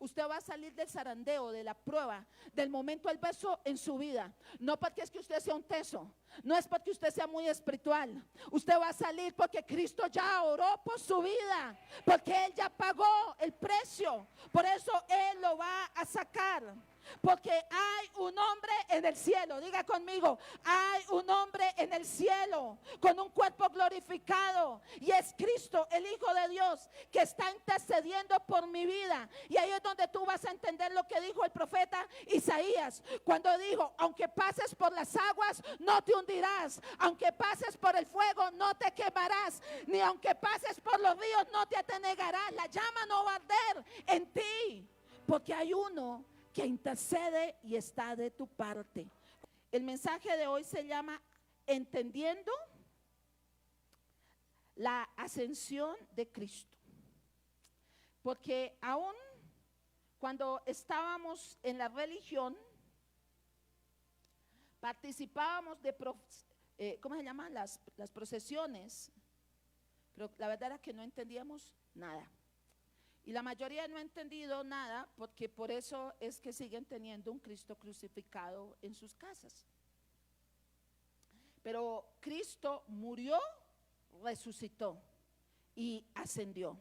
usted va a salir del zarandeo, de la prueba, del momento adverso en su vida. No porque es que usted sea un teso, no es porque usted sea muy espiritual. Usted va a salir porque Cristo ya oró por su vida, porque Él ya pagó el precio. Por eso Él lo va a sacar. Porque hay un hombre en el cielo, diga conmigo, hay un hombre en el cielo con un cuerpo glorificado, y es Cristo, el Hijo de Dios, que está intercediendo por mi vida. Y ahí es donde tú vas a entender lo que dijo el profeta Isaías, cuando dijo: aunque pases por las aguas, no te hundirás; aunque pases por el fuego, no te quemarás; ni aunque pases por los ríos, no te anegarás. La llama no va a arder en ti, porque hay uno que intercede y está de tu parte. El mensaje de hoy se llama entendiendo la ascensión de Cristo. Porque aún cuando estábamos en la religión, participábamos de, ¿cómo se llaman? Las procesiones, pero la verdad era que no entendíamos nada. Y la mayoría no ha entendido nada, porque por eso es que siguen teniendo un Cristo crucificado en sus casas. Pero Cristo murió, resucitó y ascendió.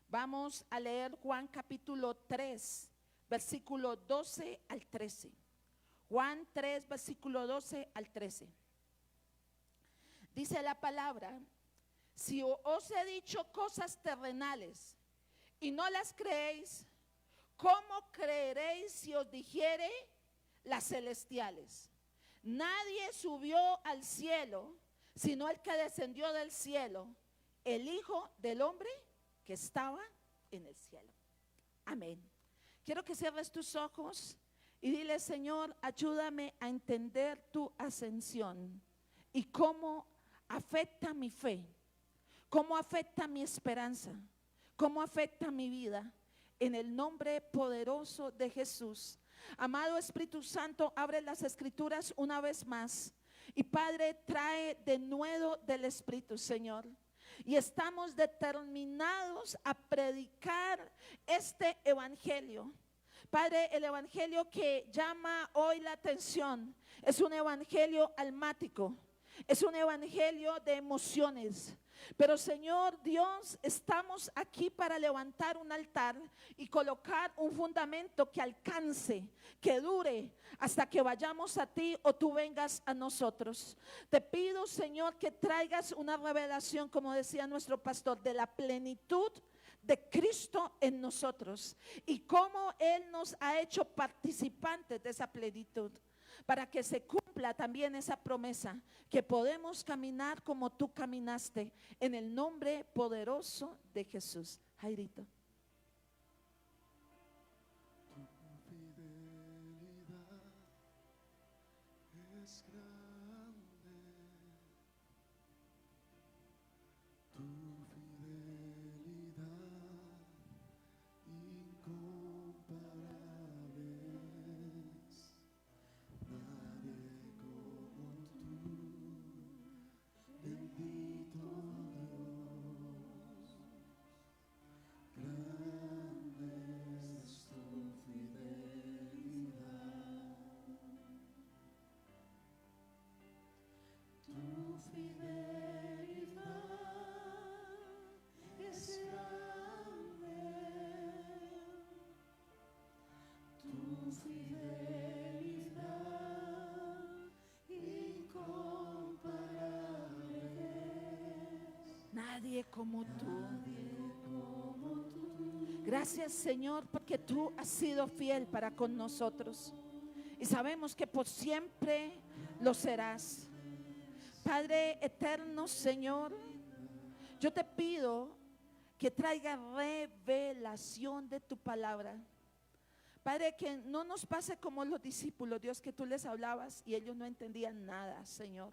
Vamos a leer Juan capítulo 3, versículo 12 al 13. Juan 3, versículo 12 al 13. Dice la palabra: si os he dicho cosas terrenales y no las creéis, ¿cómo creeréis si os dijere las celestiales? Nadie subió al cielo sino el que descendió del cielo, el Hijo del Hombre que estaba en el cielo. Amén. Quiero que cierres tus ojos y dile: Señor, ayúdame a entender tu ascensión y cómo afecta mi fe, cómo afecta mi esperanza, cómo afecta mi vida, en el nombre poderoso de Jesús. Amado Espíritu Santo, abre las Escrituras una vez más. Y Padre, trae de nuevo del Espíritu, Señor. Y estamos determinados a predicar este evangelio. Padre, el evangelio que llama hoy la atención es un evangelio almático, es un evangelio de emociones. Pero Señor Dios, estamos aquí para levantar un altar y colocar un fundamento que alcance, que dure hasta que vayamos a ti o tú vengas a nosotros. Te pido, Señor, que traigas una revelación, como decía nuestro pastor, de la plenitud de Cristo en nosotros y cómo Él nos ha hecho participantes de esa plenitud, para que se cumpla también esa promesa, que podemos caminar como tú caminaste, en el nombre poderoso de Jesús. Jairito. Tu fidelidad es grande, tu fidelidad incomparable es. Nadie como tú, bendito Dios. Grande es tu fidelidad. Tu fidelidad es grande. Tu fidelidad incomparable es. Nadie como tú. Gracias, Señor, porque tú has sido fiel para con nosotros y sabemos que por siempre lo serás. Padre eterno, Señor, yo te pido que traiga revelación de tu palabra. Padre, que no nos pase como los discípulos, Dios, que tú les hablabas y ellos no entendían nada, Señor.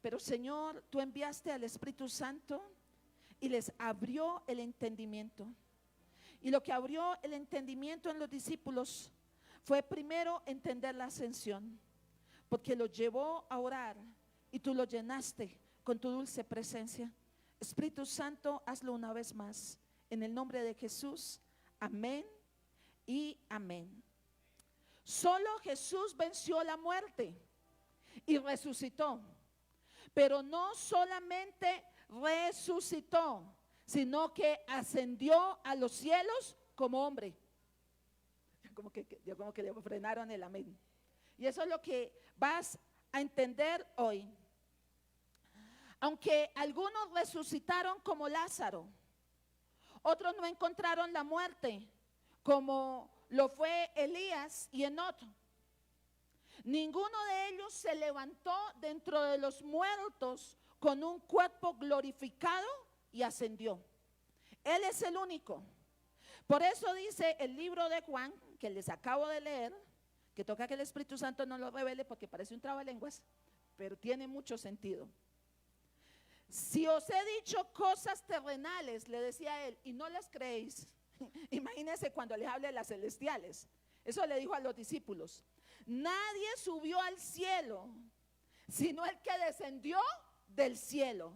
Pero, Señor, tú enviaste al Espíritu Santo y les abrió el entendimiento. Y lo que abrió el entendimiento en los discípulos fue primero entender la ascensión, porque los llevó a orar y tú los llenaste con tu dulce presencia. Espíritu Santo, hazlo una vez más. En el nombre de Jesús. Amén y amén. Solo Jesús venció la muerte y resucitó. Pero no solamente resucitó, sino que ascendió a los cielos como hombre. Como que le frenaron el amén. Y eso es lo que vas a entender hoy. Aunque algunos resucitaron como Lázaro, otros no encontraron la muerte, como lo fue Elías y Enoc. Ninguno de ellos se levantó dentro de los muertos con un cuerpo glorificado y ascendió. Él es el único. Por eso dice el libro de Juan, que les acabo de leer, que toca que el Espíritu Santo no lo revele porque parece un trabalenguas, pero tiene mucho sentido. Si os he dicho cosas terrenales, le decía él, y no las creéis, imagínense cuando les hable de las celestiales. Eso le dijo a los discípulos. Nadie subió al cielo, sino el que descendió del cielo.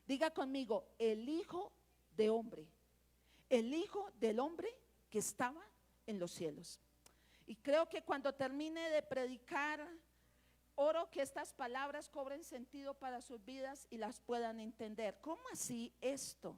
Diga conmigo, el Hijo de Hombre. El Hijo del Hombre que estaba en los cielos. Y creo que cuando termine de predicar, oro que estas palabras cobren sentido para sus vidas y las puedan entender. ¿Cómo así esto?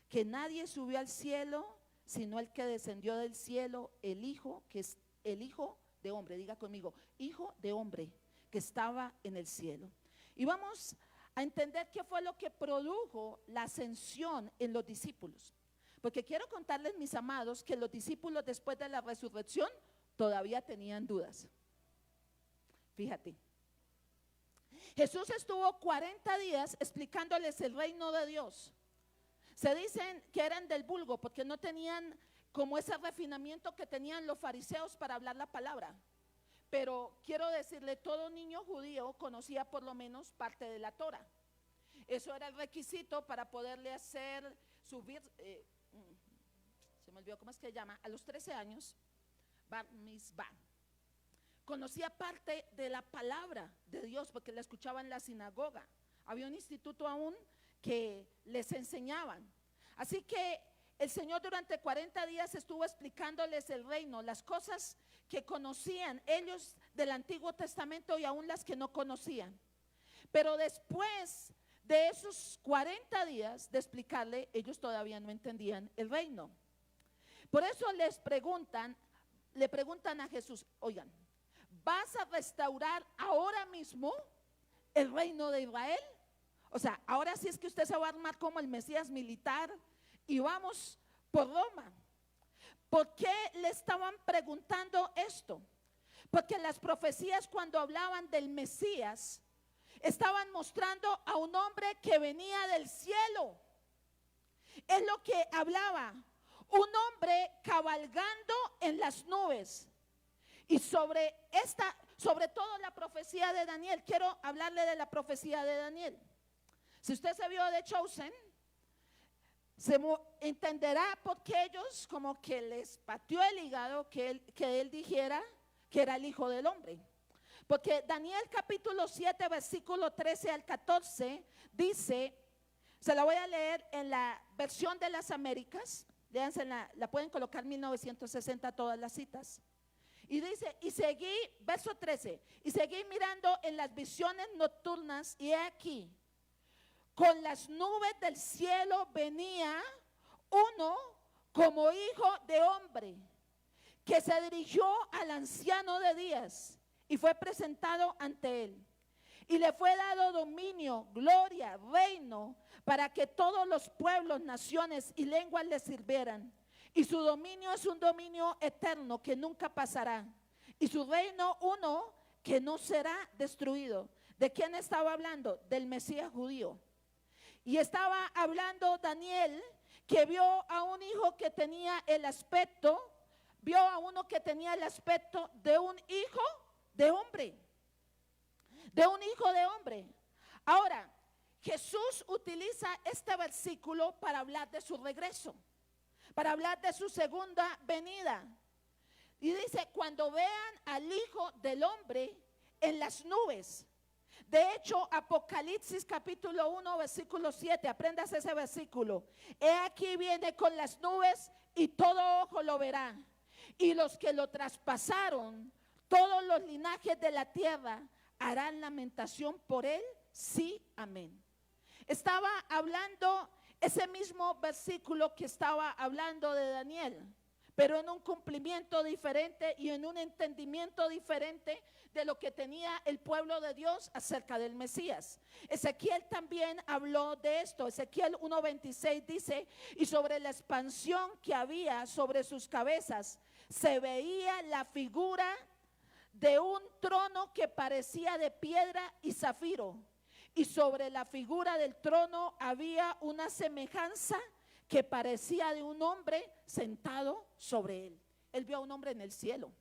Que nadie subió al cielo, sino el que descendió del cielo, el Hijo, que es el Hijo de Hombre. Diga conmigo, Hijo de Hombre que estaba en el cielo. Y vamos a entender qué fue lo que produjo la ascensión en los discípulos. Porque quiero contarles, mis amados, que los discípulos después de la resurrección todavía tenían dudas. Fíjate, Jesús estuvo 40 días explicándoles el reino de Dios. Se dicen que eran del vulgo porque no tenían como ese refinamiento que tenían los fariseos para hablar la palabra. Pero quiero decirle, todo niño judío conocía por lo menos parte de la Torah. Eso era el requisito para poderle hacer subir, se me olvidó cómo es que se llama, a los 13 años, bar mitzvah. Conocía parte de la palabra de Dios porque la escuchaba en la sinagoga. Había un instituto aún que les enseñaban. Así que el Señor durante 40 días estuvo explicándoles el reino, las cosas que conocían ellos del Antiguo Testamento y aún las que no conocían. Pero después de esos 40 días de explicarle, ellos todavía no entendían el reino. Por eso le preguntan a Jesús, oigan, ¿vas a restaurar ahora mismo el reino de Israel? O sea, ahora sí es que usted se va a armar como el Mesías militar y vamos por Roma. ¿Por qué le estaban preguntando esto? Porque las profecías, cuando hablaban del Mesías, estaban mostrando a un hombre que venía del cielo. Es lo que hablaba, un hombre cabalgando en las nubes. Y sobre todo la profecía de Daniel, quiero hablarle de la profecía de Daniel. Si usted se vio de Chosen, entenderá por qué ellos como que les pateó el hígado que él dijera que era el Hijo del Hombre. Porque Daniel capítulo 7 versículo 13 al 14 dice, se la voy a leer en la versión de las Américas, léanse la pueden colocar 1960 todas las citas. Y dice, y seguí, verso 13, y seguí mirando en las visiones nocturnas y he aquí, con las nubes del cielo venía uno como hijo de hombre, que se dirigió al anciano de días y fue presentado ante él. Y le fue dado dominio, gloria, reino, para que todos los pueblos, naciones y lenguas le sirvieran. Y su dominio es un dominio eterno que nunca pasará. Y su reino uno que no será destruido. ¿De quién estaba hablando? Del Mesías judío. Y estaba hablando Daniel, que vio a un hijo que tenía el aspecto, vio a uno que tenía el aspecto de un hijo de hombre. De un hijo de hombre. Ahora, Jesús utiliza este versículo para hablar de su regreso, para hablar de su segunda venida. Y dice, cuando vean al Hijo del Hombre en las nubes. De hecho, Apocalipsis capítulo 1 versículo 7, aprendas ese versículo. He aquí viene con las nubes y todo ojo lo verá. y los que lo traspasaron, todos los linajes de la tierra, harán lamentación por él, sí, amén. Estaba hablando ese mismo versículo que estaba hablando de Daniel, pero en un cumplimiento diferente y en un entendimiento diferente de lo que tenía el pueblo de Dios acerca del Mesías. Ezequiel también habló de esto. Ezequiel 1:26 dice: y sobre la expansión que había sobre sus cabezas se veía la figura de un trono que parecía de piedra y zafiro, y sobre la figura del trono había una semejanza que parecía de un hombre sentado sobre él. Él vio a un hombre en el cielo.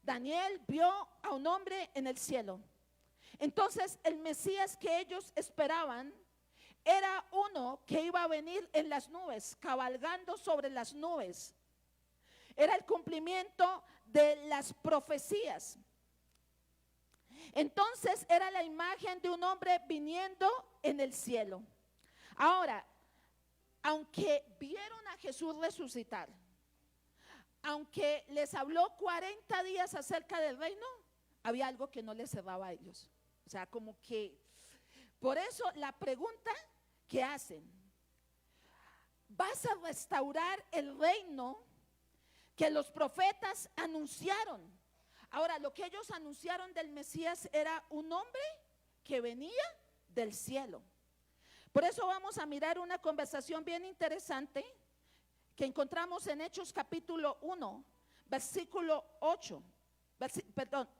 Daniel vio a un hombre en el cielo. Entonces el Mesías que ellos esperaban era uno que iba a venir en las nubes, cabalgando sobre las nubes. Era el cumplimiento de las profecías. Entonces era la imagen de un hombre viniendo en el cielo. Ahora, aunque vieron a Jesús resucitar, aunque les habló 40 días acerca del reino, había algo que no les cerraba a ellos. O sea, como que, por eso la pregunta que hacen: ¿vas a restaurar el reino que los profetas anunciaron? Ahora, lo que ellos anunciaron del Mesías era un hombre que venía del cielo. Por eso vamos a mirar una conversación bien interesante que encontramos en Hechos capítulo 1, versículo 8.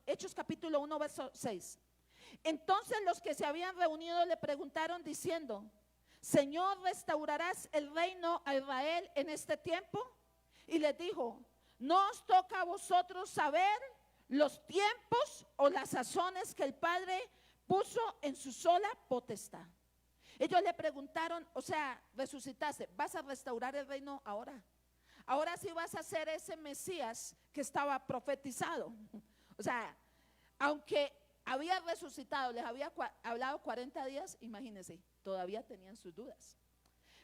Hechos capítulo 1, verso 6. Entonces los que se habían reunido le preguntaron diciendo: Señor, ¿restaurarás el reino a Israel en este tiempo? Y les dijo: no os toca a vosotros saber los tiempos o las sazones que el Padre puso en su sola potestad. Ellos le preguntaron, o sea, resucitaste, ¿vas a restaurar el reino ahora? Ahora sí vas a ser ese Mesías que estaba profetizado. O sea, aunque había resucitado, les había hablado 40 días, imagínense, todavía tenían sus dudas.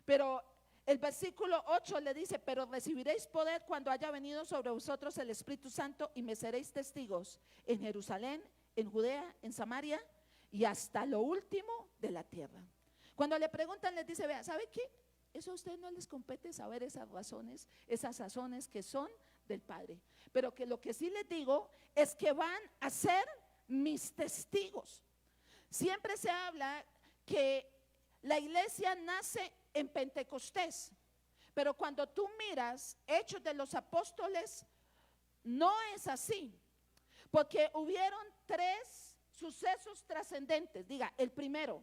Pero el versículo 8 le dice: pero recibiréis poder cuando haya venido sobre vosotros el Espíritu Santo, y me seréis testigos en Jerusalén, en Judea, en Samaria y hasta lo último de la tierra. Cuando le preguntan, les dice: vea, ¿sabe qué? Eso a ustedes no les compete saber esas razones, esas sazones que son del Padre. Pero que lo que sí les digo es que van a ser mis testigos. Siempre se habla que la iglesia nace en Pentecostés, pero cuando tú miras Hechos de los Apóstoles, no es así, porque hubieron 3 sucesos trascendentes. Diga, el primero: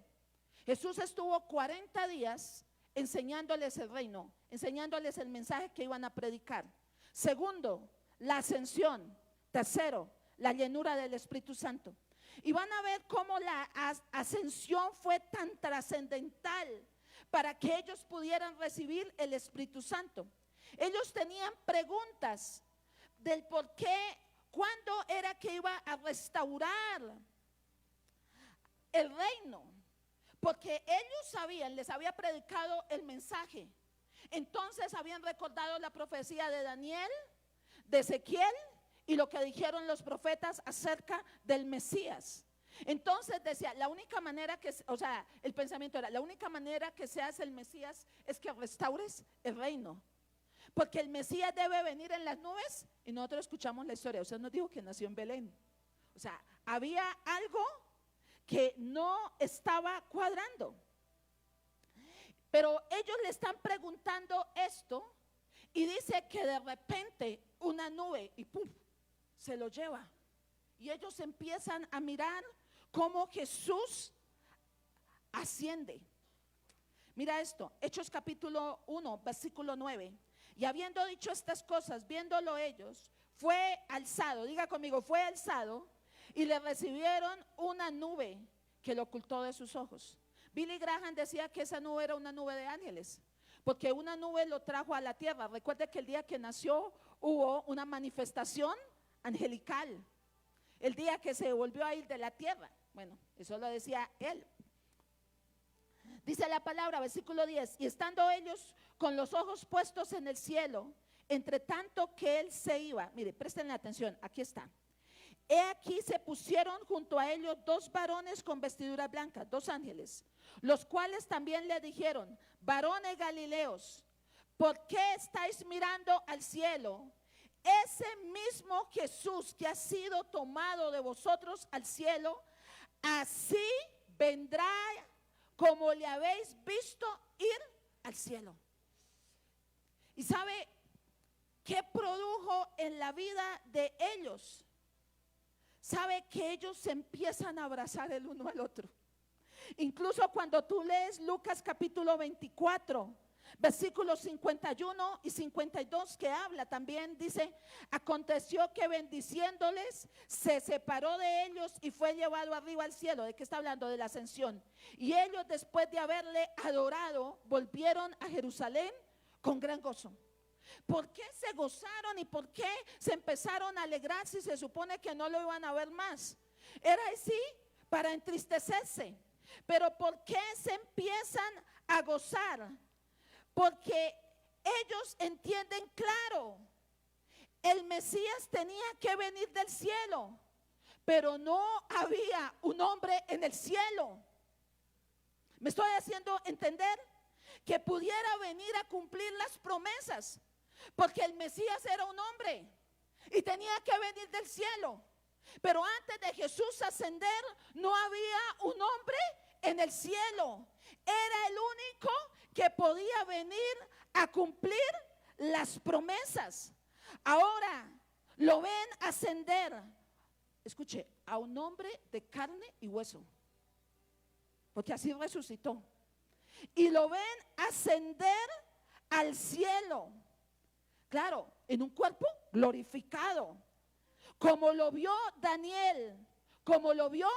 Jesús estuvo 40 días enseñándoles el reino, enseñándoles el mensaje que iban a predicar. Segundo, la ascensión. Tercero, la llenura del Espíritu Santo. Y van a ver cómo la ascensión fue tan trascendental para que ellos pudieran recibir el Espíritu Santo. Ellos tenían preguntas del por qué, cuándo era que iba a restaurar el reino, porque ellos sabían, les había predicado el mensaje. Entonces habían recordado la profecía de Daniel, de Ezequiel y lo que dijeron los profetas acerca del Mesías. Entonces decía, la única manera que, o sea, el pensamiento era, la única manera que seas el Mesías es que restaures el reino, porque el Mesías debe venir en las nubes. Y nosotros escuchamos la historia, o sea, nos dijo que nació en Belén. O sea, había algo que no estaba cuadrando. Pero ellos le están preguntando esto, y dice que de repente una nube y pum, se lo lleva. Y ellos empiezan a mirar cómo Jesús asciende. Mira esto, Hechos capítulo 1, versículo 9. Y habiendo dicho estas cosas, viéndolo ellos, fue alzado, diga conmigo, fue alzado, y le recibieron una nube que lo ocultó de sus ojos. Billy Graham decía que esa nube era una nube de ángeles, porque una nube lo trajo a la tierra. Recuerde que el día que nació hubo una manifestación angelical, el día que se volvió a ir de la tierra. Bueno, eso lo decía él. Dice la palabra, versículo 10: y estando ellos con los ojos puestos en el cielo, entre tanto que él se iba, mire, presten atención, aquí está. He aquí se pusieron junto a ellos dos varones con vestiduras blancas, dos ángeles, los cuales también le dijeron: varones galileos, ¿por qué estáis mirando al cielo? Ese mismo Jesús que ha sido tomado de vosotros al cielo, así vendrá como le habéis visto ir al cielo. ¿Y sabe qué produjo en la vida de ellos? Sabe que ellos se empiezan a abrazar el uno al otro. Incluso cuando tú lees Lucas capítulo 24, versículos 51 y 52, que habla también, dice: aconteció que bendiciéndoles se separó de ellos y fue llevado arriba al cielo. ¿De qué está hablando? De la ascensión. Y ellos, después de haberle adorado, volvieron a Jerusalén con gran gozo. ¿Por qué se gozaron y por qué se empezaron a alegrar si se supone que no lo iban a ver más? Era así para entristecerse. Pero ¿por qué se empiezan a gozar? Porque ellos entienden claro, el Mesías tenía que venir del cielo, pero no había un hombre en el cielo. ¿Me estoy haciendo entender? Que pudiera venir a cumplir las promesas, porque el Mesías era un hombre y tenía que venir del cielo. Pero antes de Jesús ascender, no había un hombre en el cielo. Era el único que podía venir a cumplir las promesas. Ahora lo ven ascender, escuche, a un hombre de carne y hueso, porque así resucitó. Y lo ven ascender al cielo, claro, en un cuerpo glorificado, como lo vio Daniel, como lo vio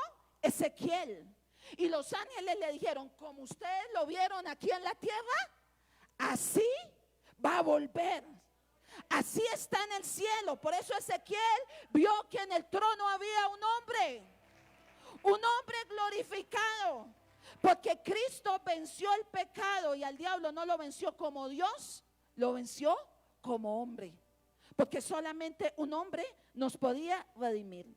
Ezequiel. Y los ángeles le dijeron: como ustedes lo vieron aquí en la tierra, así va a volver. Así está en el cielo. Por eso Ezequiel vio que en el trono había un hombre glorificado. Porque Cristo venció el pecado y al diablo no lo venció como Dios, lo venció como hombre. Porque solamente un hombre nos podía redimir.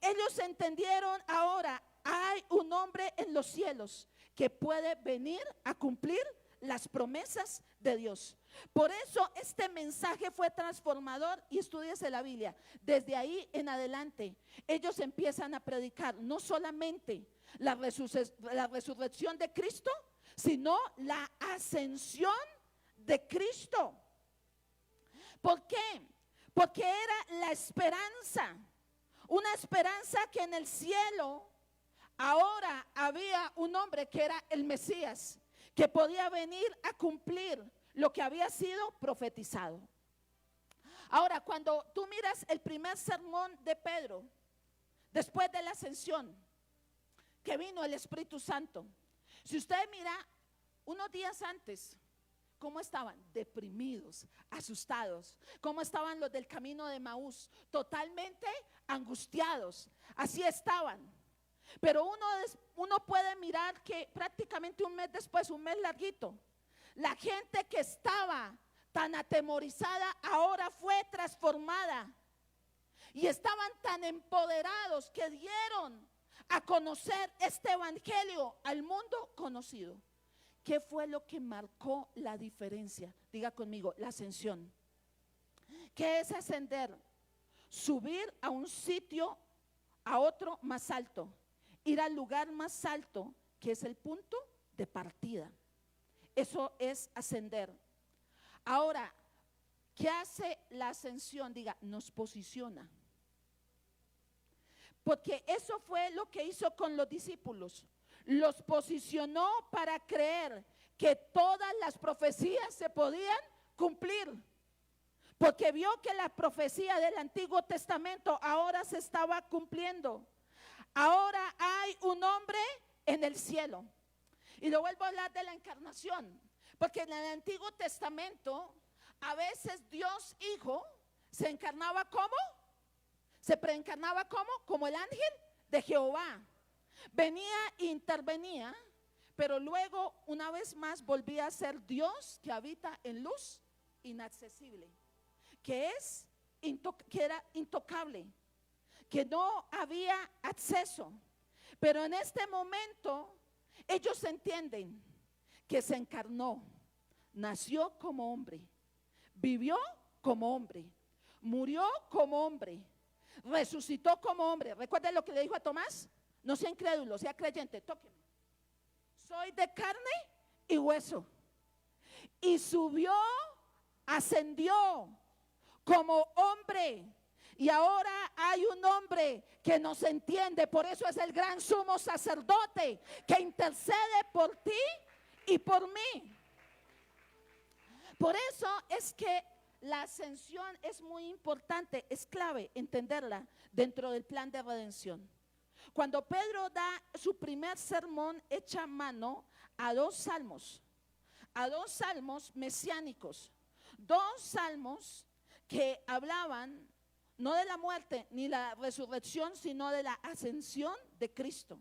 Ellos entendieron: ahora hay un hombre en los cielos que puede venir a cumplir las promesas de Dios. Por eso este mensaje fue transformador. Y estudiese la Biblia. Desde ahí en adelante ellos empiezan a predicar no solamente la resurrección de Cristo, sino la ascensión de Cristo. ¿Por qué? Porque era la esperanza, una esperanza que en el cielo ahora había un hombre que era el Mesías, que podía venir a cumplir lo que había sido profetizado. Ahora, cuando tú miras el primer sermón de Pedro, después de la ascensión, que vino el Espíritu Santo, si usted mira unos días antes, ¿cómo estaban? Deprimidos, asustados. ¿Cómo estaban los del camino de Emaús? Totalmente angustiados. Así estaban. Pero uno puede mirar que prácticamente un mes después, un mes larguito, la gente que estaba tan atemorizada ahora fue transformada. Y estaban tan empoderados que dieron a conocer este evangelio al mundo conocido. ¿Qué fue lo que marcó la diferencia? Diga conmigo: la ascensión. ¿Qué es ascender? Subir a un sitio, a otro más alto. Ir al lugar más alto, que es el punto de partida. Eso es ascender. Ahora, ¿qué hace la ascensión? Diga: nos posiciona. Porque eso fue lo que hizo con los discípulos. Los posicionó para creer que todas las profecías se podían cumplir. Porque vio que la profecía del Antiguo Testamento ahora se estaba cumpliendo. Ahora hay un hombre en el cielo. Y lo vuelvo a hablar de la encarnación. Porque en el Antiguo Testamento a veces Dios Hijo se encarnaba como, se preencarnaba como el ángel de Jehová. Venía e intervenía, pero luego una vez más volvía a ser Dios que habita en luz inaccesible. que era intocable, que no había acceso. Pero en este momento ellos entienden que se encarnó, nació como hombre, vivió como hombre, murió como hombre, resucitó como hombre. ¿Recuerden lo que le dijo a Tomás? No sea incrédulo, sea creyente, tóqueme. Soy de carne y hueso. Y subió, ascendió como hombre. Y ahora hay un hombre que nos entiende. Por eso es el gran sumo sacerdote que intercede por ti y por mí. Por eso es que la ascensión es muy importante, es clave entenderla dentro del plan de redención. Cuando Pedro da su primer sermón, echa mano a dos salmos mesiánicos, dos salmos que hablaban no de la muerte ni la resurrección, sino de la ascensión de Cristo.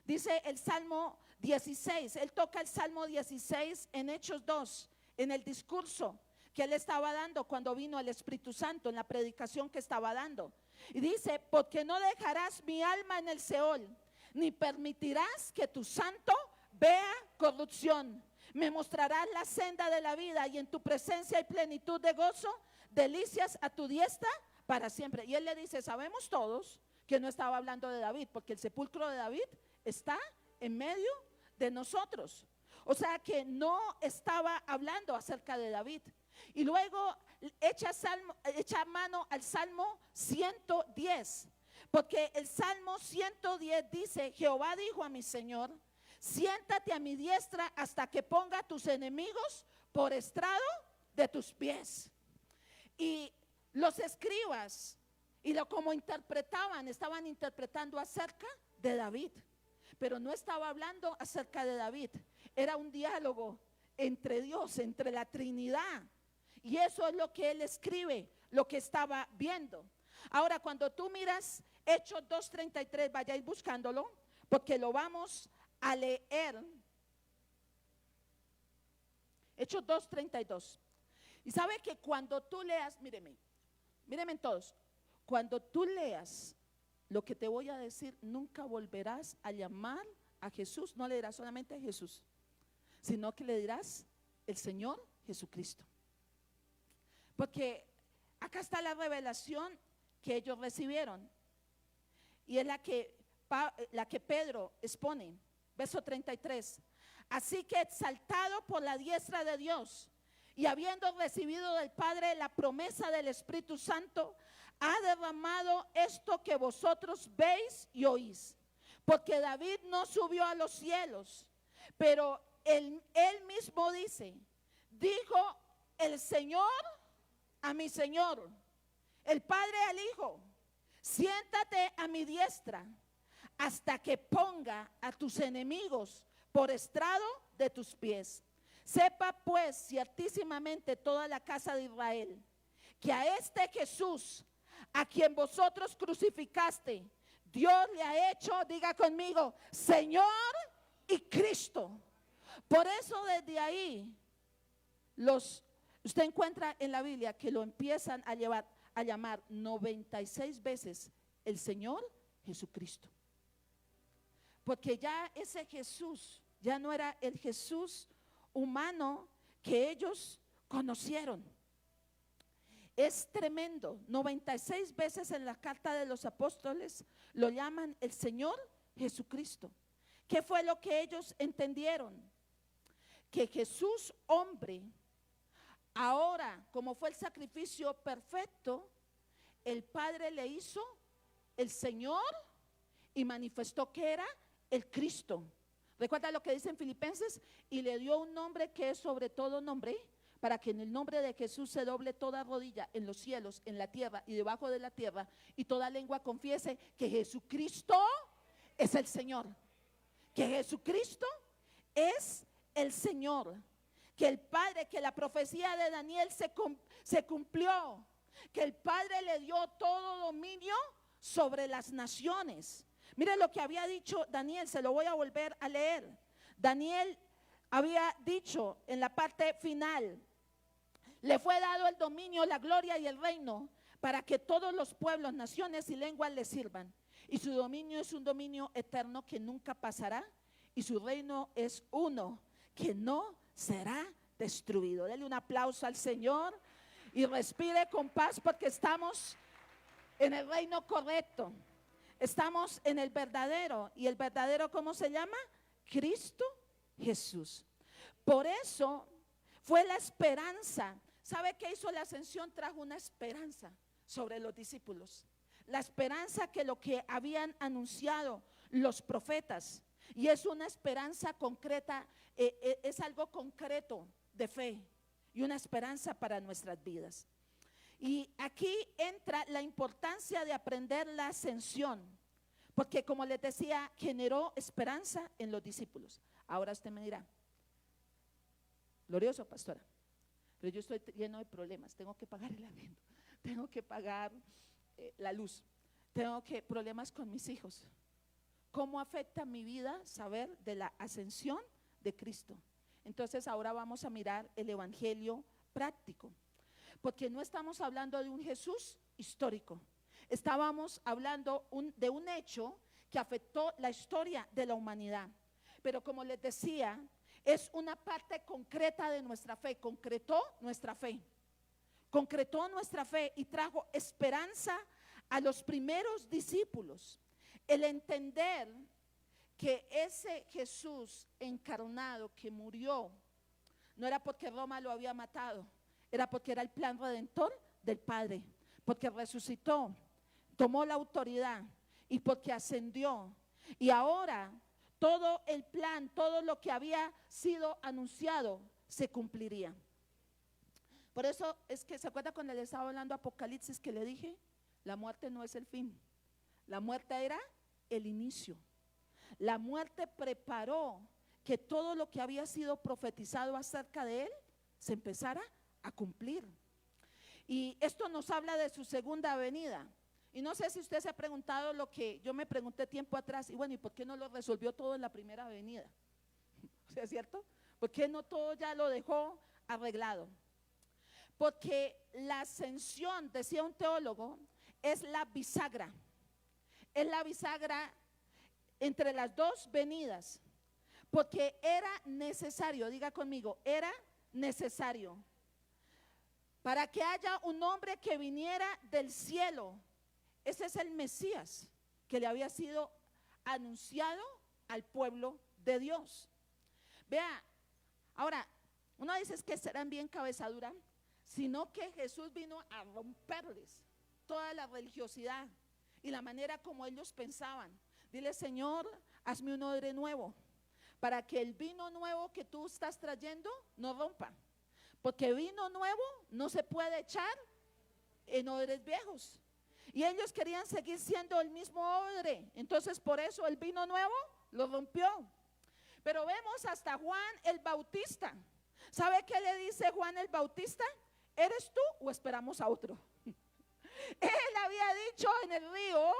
Dice el Salmo 16, él toca el Salmo 16 en Hechos 2, en el discurso que él estaba dando cuando vino el Espíritu Santo, en la predicación que estaba dando. Y dice, porque no dejarás mi alma en el Seol, ni permitirás que tu santo vea corrupción. Me mostrarás la senda de la vida, y en tu presencia hay plenitud de gozo, delicias a tu diestra para siempre. Y él le dice, sabemos todos que no estaba hablando de David, porque el sepulcro de David está en medio de nosotros. O sea que no estaba hablando acerca de David. Y luego echa mano al Salmo 110, porque el Salmo 110 dice, Jehová dijo a mi Señor, siéntate a mi diestra hasta que ponga a tus enemigos por estrado de tus pies. Y los escribas, como interpretaban, estaban interpretando acerca de David, pero no estaba hablando acerca de David. Era un diálogo entre Dios, entre la Trinidad. Y eso es lo que él escribe, lo que estaba viendo. Ahora, cuando tú miras Hechos 2:33, vayáis buscándolo, porque lo vamos a leer. Hechos 2:32. Y sabe que cuando tú leas, mírenme todos, cuando tú leas lo que te voy a decir, nunca volverás a llamar a Jesús, no le dirás solamente a Jesús, sino que le dirás el Señor Jesucristo. Porque acá está la revelación que ellos recibieron, y es la que Pedro expone, verso 33. Así que exaltado por la diestra de Dios y habiendo recibido del Padre la promesa del Espíritu Santo, ha derramado esto que vosotros veis y oís. Porque David no subió a los cielos, pero él mismo dice, dijo el Señor a mi Señor, el Padre al Hijo, siéntate a mi diestra hasta que ponga a tus enemigos por estrado de tus pies. Sepa pues ciertísimamente toda la casa de Israel, que a este Jesús, a quien vosotros crucificaste, Dios le ha hecho, diga conmigo, Señor y Cristo. Por eso desde ahí usted encuentra en la Biblia que lo empiezan a llamar 96 veces el Señor Jesucristo. Porque ya ese Jesús ya no era el Jesús humano que ellos conocieron. Es tremendo. 96 veces en la carta de los apóstoles lo llaman el Señor Jesucristo. ¿Qué fue lo que ellos entendieron? Que Jesús hombre, ahora como fue el sacrificio perfecto, el Padre le hizo el Señor y manifestó que era el Cristo. Recuerda lo que dice en Filipenses, y le dio un nombre que es sobre todo nombre, para que en el nombre de Jesús se doble toda rodilla en los cielos, en la tierra y debajo de la tierra, y toda lengua confiese que Jesucristo es el Señor. Que Jesucristo es el Señor. Que el Padre, que la profecía de Daniel se cumplió. Que el Padre le dio todo dominio sobre las naciones. Mire lo que había dicho Daniel, se lo voy a volver a leer. Daniel había dicho en la parte final, Le fue dado el dominio, la gloria y el reino para que todos los pueblos, naciones y lenguas le sirvan. Y su dominio es un dominio eterno que nunca pasará, y su reino es uno que no será destruido. Dele un aplauso al Señor y respire con paz, porque estamos en el reino correcto. Estamos en el verdadero. ¿Y el verdadero cómo se llama? Cristo Jesús. Por eso fue la esperanza. ¿Sabe qué hizo la ascensión? Trajo una esperanza sobre los discípulos. La esperanza que lo que habían anunciado los profetas. Y es una esperanza concreta, es algo concreto de fe y una esperanza para nuestras vidas. Y aquí entra la importancia de aprender la ascensión, porque como les decía, generó esperanza en los discípulos. Ahora usted me dirá, glorioso, pastora, pero yo estoy lleno de problemas. Tengo que pagar el arriendo, tengo que pagar la luz, tengo que problemas con mis hijos. ¿Cómo afecta mi vida saber de la ascensión de Cristo? Entonces ahora vamos a mirar el evangelio práctico, porque no estamos hablando de un Jesús histórico. Estábamos hablando de un hecho que afectó la historia de la humanidad. Pero como les decía, es una parte concreta de nuestra fe. Concretó nuestra fe y trajo esperanza a los primeros discípulos. El entender que ese Jesús encarnado que murió no era porque Roma lo había matado, era porque era el plan redentor del Padre, porque resucitó, tomó la autoridad y porque ascendió. Y ahora todo el plan, todo lo que había sido anunciado se cumpliría. Por eso es que, ¿se acuerda cuando le estaba hablando Apocalipsis que le dije? La muerte no es el fin, la muerte era el inicio. La muerte preparó que todo lo que había sido profetizado acerca de él se empezara a cumplir. Y esto nos habla de su segunda venida. Y no sé si usted se ha preguntado lo que yo me pregunté tiempo atrás, y bueno, ¿y por qué no lo resolvió todo en la primera venida? O sea, ¿cierto? ¿Por qué no todo ya lo dejó arreglado? Porque la ascensión, decía un teólogo, es la bisagra. Es la bisagra entre las dos venidas, porque era necesario, diga conmigo, era necesario para que haya un hombre que viniera del cielo. Ese es el Mesías que le había sido anunciado al pueblo de Dios. Vea, ahora, uno dice es que serán bien cabezadura, sino que Jesús vino a romperles toda la religiosidad y la manera como ellos pensaban. Dile, Señor, hazme un odre nuevo, para que el vino nuevo que tú estás trayendo no rompa, porque vino nuevo no se puede echar en odres viejos. Y ellos querían seguir siendo el mismo odre, entonces por eso el vino nuevo lo rompió. Pero vemos hasta Juan el Bautista. ¿Sabe qué le dice Juan el Bautista? ¿Eres tú o esperamos a otro? Él había dicho en el río,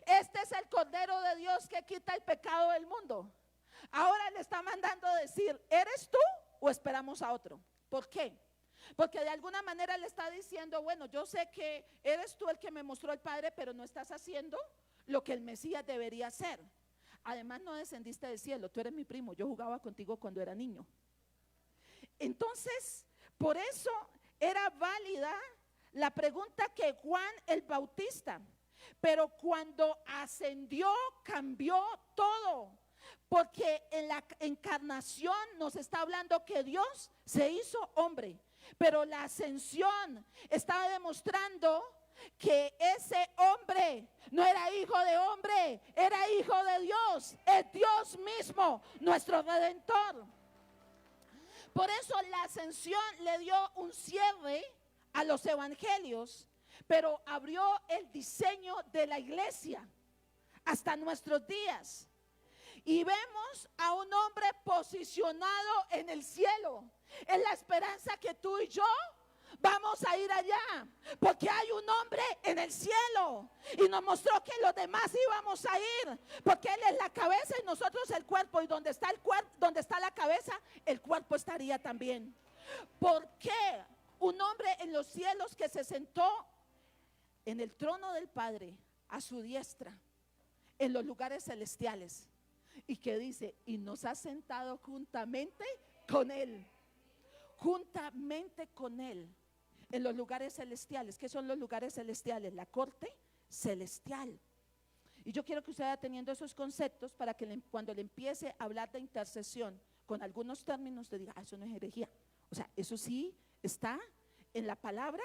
este es el Cordero de Dios que quita el pecado del mundo. Ahora le está mandando decir, ¿eres tú o esperamos a otro? ¿Por qué? Porque de alguna manera le está diciendo, bueno, yo sé que eres tú el que me mostró el Padre, pero no estás haciendo lo que el Mesías debería hacer. Además no descendiste del cielo, tú eres mi primo, yo jugaba contigo cuando era niño. Entonces, por eso era válida la pregunta que Juan el Bautista, pero cuando ascendió cambió todo, porque en la encarnación nos está hablando que Dios se hizo hombre, pero la ascensión estaba demostrando que ese hombre no era hijo de hombre, era hijo de Dios, es Dios mismo, nuestro Redentor. Por eso la ascensión le dio un cierre a los evangelios, pero abrió el diseño de la iglesia hasta nuestros días. Y vemos a un hombre posicionado en el cielo. Es la esperanza que tú y yo vamos a ir allá, porque hay un hombre en el cielo y nos mostró que los demás íbamos a ir, porque Él es la cabeza y nosotros el cuerpo, y donde está el cuerpo, donde está la cabeza, el cuerpo estaría también. ¿Por qué? un hombre en los cielos que se sentó en el trono del Padre, a su diestra, en los lugares celestiales, y que dice, y nos ha sentado juntamente con Él, juntamente con Él, en los lugares celestiales. ¿Qué son los lugares celestiales? La corte celestial. Y yo quiero que usted vaya teniendo esos conceptos para que cuando le empiece a hablar de intercesión con algunos términos, te diga, ah, eso no es herejía. O sea, eso sí está en la palabra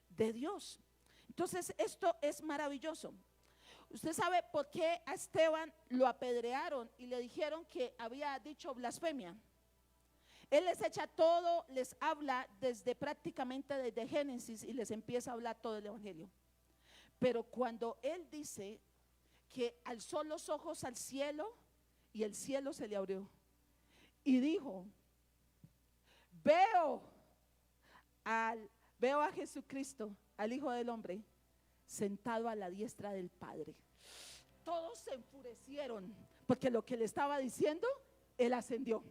de Dios. Entonces, esto es maravilloso. Usted sabe por qué a Esteban lo apedrearon y le dijeron que había dicho blasfemia. Él les echa todo, les habla prácticamente desde Génesis y les empieza a hablar todo el evangelio. Pero cuando él dice que alzó los ojos al cielo y el cielo se le abrió y dijo, veo a Jesucristo, al Hijo del Hombre, sentado a la diestra del Padre. Todos se enfurecieron porque lo que le estaba diciendo, él ascendió.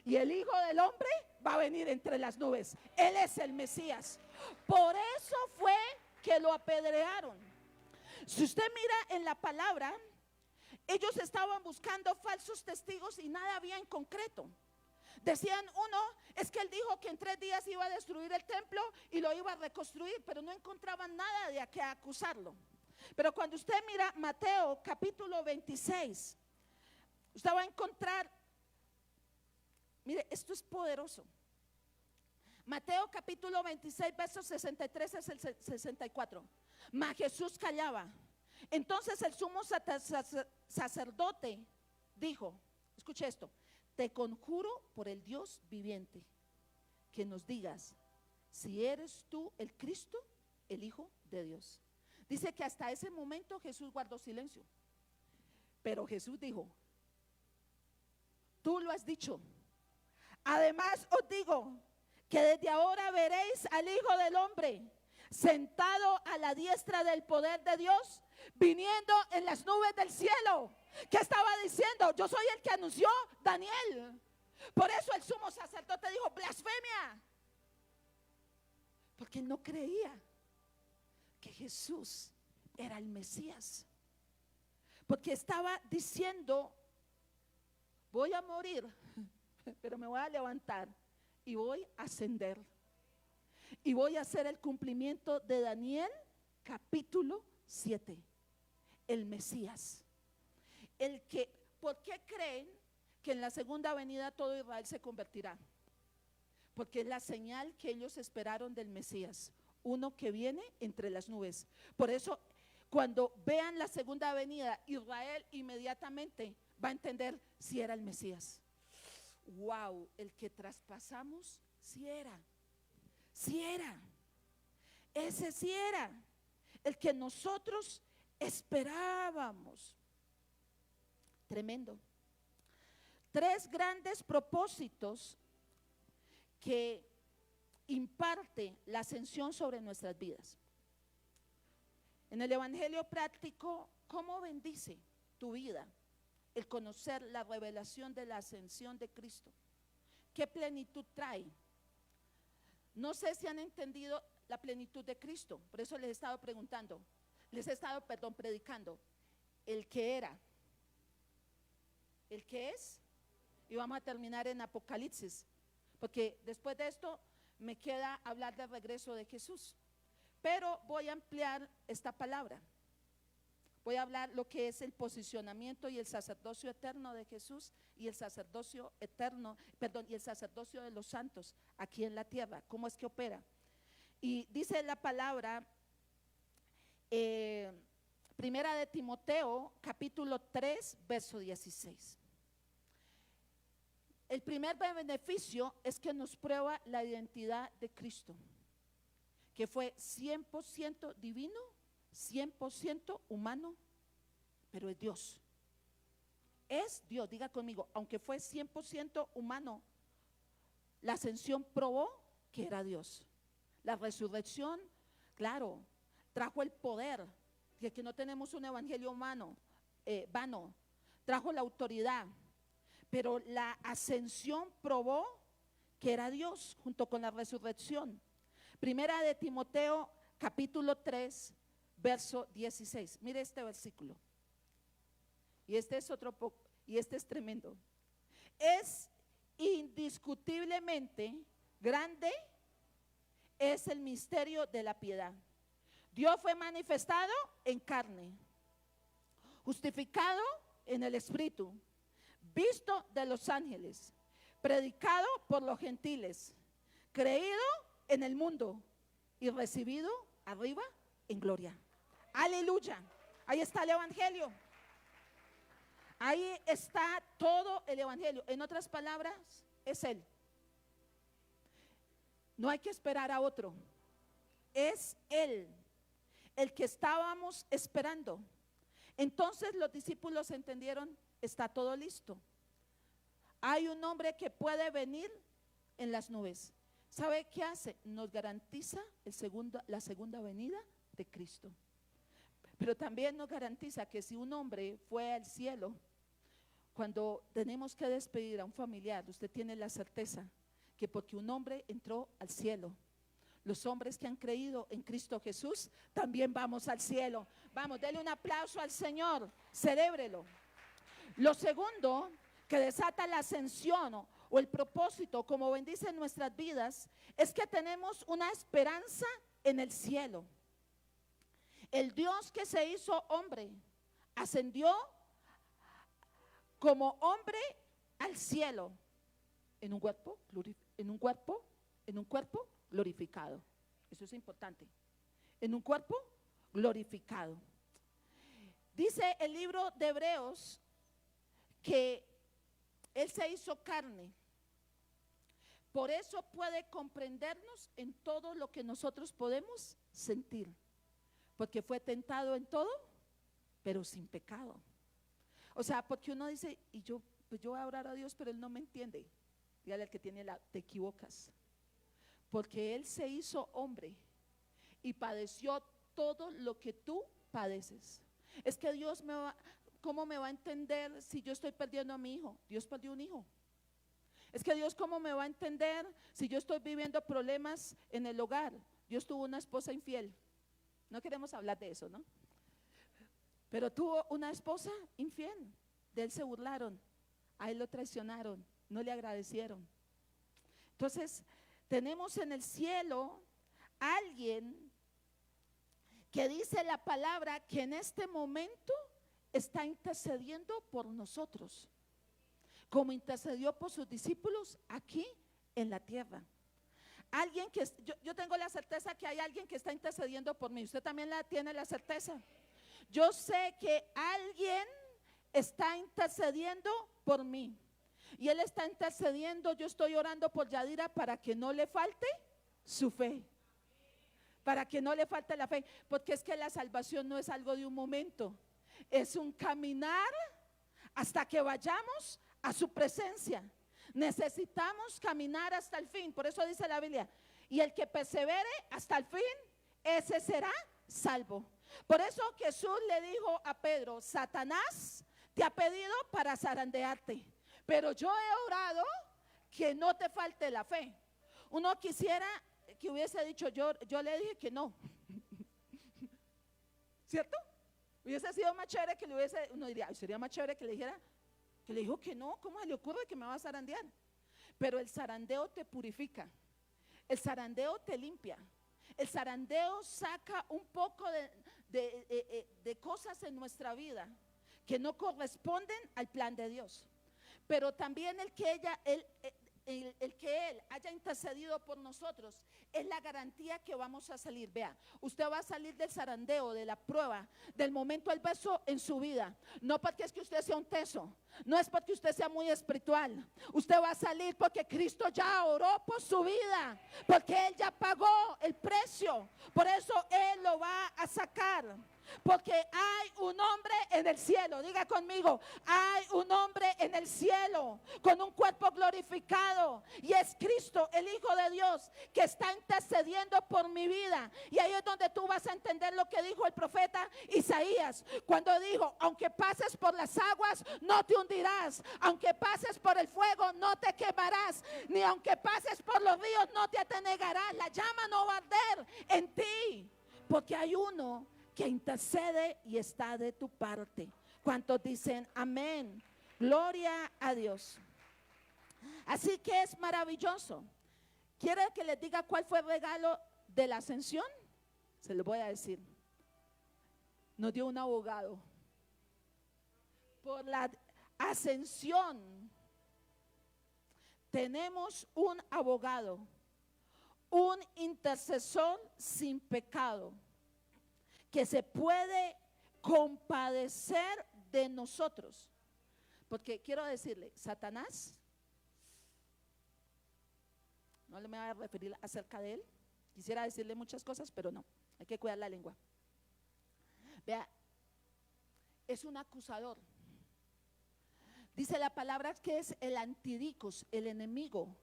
Y el Hijo del Hombre va a venir entre las nubes. Él es el Mesías. Por eso fue que lo apedrearon. Si usted mira en la palabra, ellos estaban buscando falsos testigos y nada había en concreto. Decían, uno, es que él dijo que en 3 días iba a destruir el templo y lo iba a reconstruir, pero no encontraban nada de a qué acusarlo. Pero cuando usted mira Mateo capítulo 26, usted va a encontrar, mire, esto es poderoso. Mateo capítulo 26, versos 63 al 64. Mas Jesús callaba. Entonces el sumo sacerdote dijo, escuche esto, te conjuro por el Dios viviente, que nos digas si eres tú el Cristo, el Hijo de Dios. Dice que hasta ese momento Jesús guardó silencio. Pero Jesús dijo, tú lo has dicho. Además os digo que desde ahora veréis al Hijo del Hombre sentado a la diestra del poder de Dios, viniendo en las nubes del cielo. ¿Qué estaba diciendo? Yo soy el que anunció Daniel. Por eso el sumo sacerdote dijo, blasfemia. Porque él no creía que Jesús era el Mesías. Porque estaba diciendo, voy a morir, pero me voy a levantar y voy a ascender. Y voy a hacer el cumplimiento de Daniel capítulo 7. El Mesías. ¿Por qué creen que en la segunda venida todo Israel se convertirá? Porque es la señal que ellos esperaron del Mesías, uno que viene entre las nubes. Por eso, cuando vean la segunda venida, Israel inmediatamente va a entender si era el Mesías. Wow, el que traspasamos, si era. Si era. Ese sí era. El que nosotros esperábamos. Tremendo. 3 grandes propósitos que imparte la ascensión sobre nuestras vidas. En el evangelio práctico, ¿cómo bendice tu vida el conocer la revelación de la ascensión de Cristo? ¿Qué plenitud trae? No sé si han entendido la plenitud de Cristo, por eso les he estado preguntando, predicando el que era, el que es, y vamos a terminar en Apocalipsis, porque después de esto me queda hablar del regreso de Jesús. Pero voy a ampliar esta palabra. Voy a hablar lo que es el posicionamiento y el sacerdocio eterno de Jesús y el sacerdocio eterno, y el sacerdocio de los santos aquí en la tierra. ¿Cómo es que opera? Y dice la palabra, primera de Timoteo, capítulo 3, verso 16. El primer beneficio es que nos prueba la identidad de Cristo, que fue 100% divino, 100% humano, pero es Dios. Es Dios, diga conmigo, aunque fue 100% humano, la ascensión probó que era Dios. La resurrección, claro, trajo el poder, que no tenemos un evangelio humano, vano, trajo la autoridad, pero la ascensión probó que era Dios junto con la resurrección. Primera de Timoteo, capítulo 3, verso 16. Mire este versículo. Y este es otro poco, y este es tremendo. Es indiscutiblemente grande es el misterio de la piedad. Dios fue manifestado en carne, justificado en el Espíritu, visto de los ángeles, predicado por los gentiles, creído en el mundo y recibido arriba en gloria. Aleluya. Ahí está el evangelio. Ahí está todo el evangelio. En otras palabras, es Él. No hay que esperar a otro. Es Él el que estábamos esperando. Entonces los discípulos entendieron, está todo listo. Hay un hombre que puede venir en las nubes. ¿Sabe qué hace? Nos garantiza la segunda venida de Cristo. Pero también nos garantiza que si un hombre fue al cielo, cuando tenemos que despedir a un familiar, usted tiene la certeza que porque un hombre entró al cielo, los hombres que han creído en Cristo Jesús también vamos al cielo. Vamos, denle un aplauso al Señor, celébrelo. Lo segundo que desata la ascensión o el propósito, como bendice nuestras vidas, es que tenemos una esperanza en el cielo. El Dios que se hizo hombre ascendió como hombre al cielo en un cuerpo glorificado. Eso es importante. En un cuerpo glorificado. Dice el libro de Hebreos que Él se hizo carne. Por eso puede comprendernos en todo lo que nosotros podemos sentir. Porque fue tentado en todo, pero sin pecado. O sea, porque uno dice, y yo voy a orar a Dios, pero Él no me entiende. Dígale al que tiene te equivocas. Porque Él se hizo hombre y padeció todo lo que tú padeces. Es que Dios ¿cómo me va a entender si yo estoy perdiendo a mi hijo? Dios perdió un hijo. Es que Dios, ¿cómo me va a entender si yo estoy viviendo problemas en el hogar? Dios tuvo una esposa infiel. No queremos hablar de eso, ¿no? Pero tuvo una esposa infiel. De Él se burlaron, a Él lo traicionaron, no le agradecieron. Entonces, tenemos en el cielo alguien que dice la palabra que en este momento está intercediendo por nosotros, como intercedió por sus discípulos aquí en la tierra. Alguien que yo tengo la certeza que hay alguien que está intercediendo por mí. Usted también tiene la certeza. Yo sé que alguien está intercediendo por mí. Y Él está intercediendo. Yo estoy orando por Yadira para que no le falte su fe. Para que no le falte la fe. Porque es que la salvación no es algo de un momento. Es un caminar hasta que vayamos a su presencia. Necesitamos caminar hasta el fin. Por eso dice la Biblia, y el que persevere hasta el fin, ese será salvo. Por eso Jesús le dijo a Pedro, Satanás te ha pedido para zarandearte, pero yo he orado que no te falte la fe. Uno quisiera que hubiese dicho, yo le dije que no. ¿Cierto? Hubiese sido más chévere que le hubiese, uno diría, ay, sería más chévere que le dijera, que le dijo que no. ¿Cómo se le ocurre que me va a zarandear? Pero el zarandeo te purifica, el zarandeo te limpia, el zarandeo saca un poco de cosas en nuestra vida que no corresponden al plan de Dios. Pero también el que Él haya intercedido por nosotros es la garantía que vamos a salir. Vea, usted va a salir del zarandeo, de la prueba, del momento adverso en su vida. No porque es que usted sea un teso, no es porque usted sea muy espiritual. Usted va a salir porque Cristo ya oró por su vida, porque Él ya pagó el precio. Por eso Él lo va a sacar. Porque hay un hombre en el cielo, diga conmigo, hay un hombre en el cielo con un cuerpo glorificado y es Cristo, el Hijo de Dios, que está intercediendo por mi vida. Y ahí es donde tú vas a entender lo que dijo el profeta Isaías, cuando dijo: aunque pases por las aguas, no te hundirás; aunque pases por el fuego, no te quemarás; ni aunque pases por los ríos, no te anegarás. La llama no va a arder en ti, porque hay uno que intercede y está de tu parte. ¿Cuántos dicen amén? Gloria a Dios. Así que es maravilloso. ¿Quiere que les diga cuál fue el regalo de la ascensión? Se lo voy a decir. Nos dio un abogado. Por la ascensión tenemos un abogado, un intercesor sin pecado, que se puede compadecer de nosotros. Porque quiero decirle, Satanás, no le me voy a referir acerca de él, quisiera decirle muchas cosas, pero no, hay que cuidar la lengua. Vea, es un acusador. Dice la palabra que es el antidicos, el enemigo.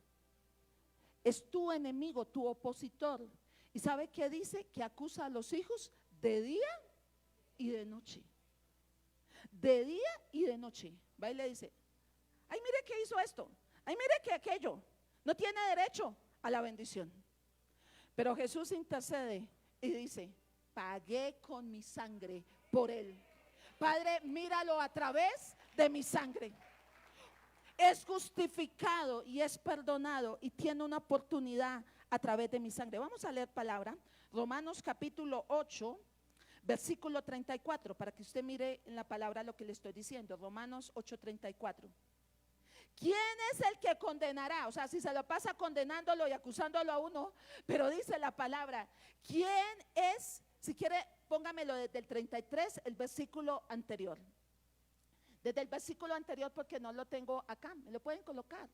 Es tu enemigo, tu opositor. ¿Y sabe qué dice? Que acusa a los hijos de día y de noche. De día y de noche. Va y le dice: ay, mire que hizo esto. Ay, mire que aquello. No tiene derecho a la bendición. Pero Jesús intercede y dice: pagué con mi sangre por él. Padre, míralo a través de mi sangre. Es justificado y es perdonado y tiene una oportunidad a través de mi sangre. Vamos a leer palabra. Romanos capítulo 8, versículo 34, para que usted mire en la palabra lo que le estoy diciendo. Romanos 8:34. ¿Quién es el que condenará? O sea, si se lo pasa condenándolo y acusándolo a uno, pero dice la palabra, ¿quién es? Si quiere, póngamelo desde el 33, el versículo anterior. Desde el versículo anterior, porque no lo tengo acá, me lo pueden colocar.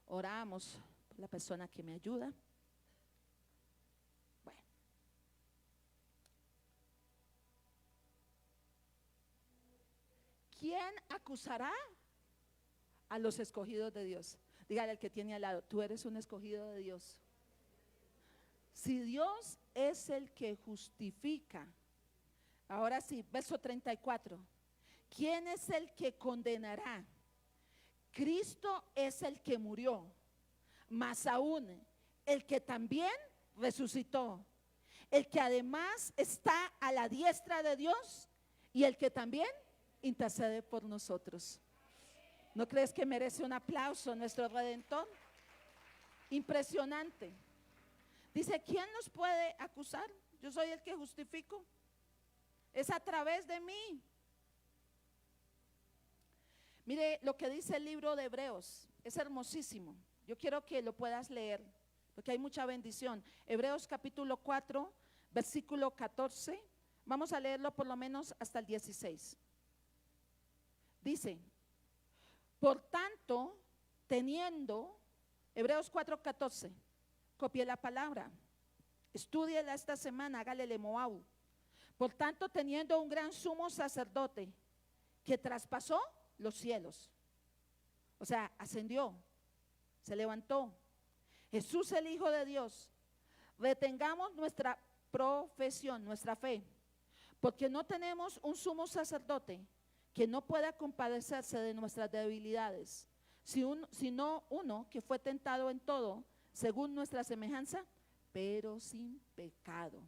Oramos por la persona que me ayuda. Bueno. ¿Quién acusará a los escogidos de Dios? Dígale al que tiene al lado: tú eres un escogido de Dios. Si Dios es el que justifica. Ahora sí, verso 34. ¿Quién es el que condenará? Cristo es el que murió, más aún el que también resucitó, el que además está a la diestra de Dios y el que también intercede por nosotros. ¿No crees que merece un aplauso nuestro Redentor? Impresionante. Dice: ¿quién nos puede acusar? Yo soy el que justifico. Es a través de mí. Mire lo que dice el libro de Hebreos. Es hermosísimo. Yo quiero que lo puedas leer, porque hay mucha bendición. Hebreos capítulo 4, versículo 14. Vamos a leerlo por lo menos hasta el 16. Dice: por tanto, teniendo, Hebreos 4:14, copie la palabra, estúdiela esta semana, hágale Moab. Por tanto, teniendo un gran sumo sacerdote que traspasó los cielos, o sea, ascendió, se levantó, Jesús el Hijo de Dios, retengamos nuestra profesión, nuestra fe, porque no tenemos un sumo sacerdote que no pueda compadecerse de nuestras debilidades, sino uno que fue tentado en todo, según nuestra semejanza, pero sin pecado.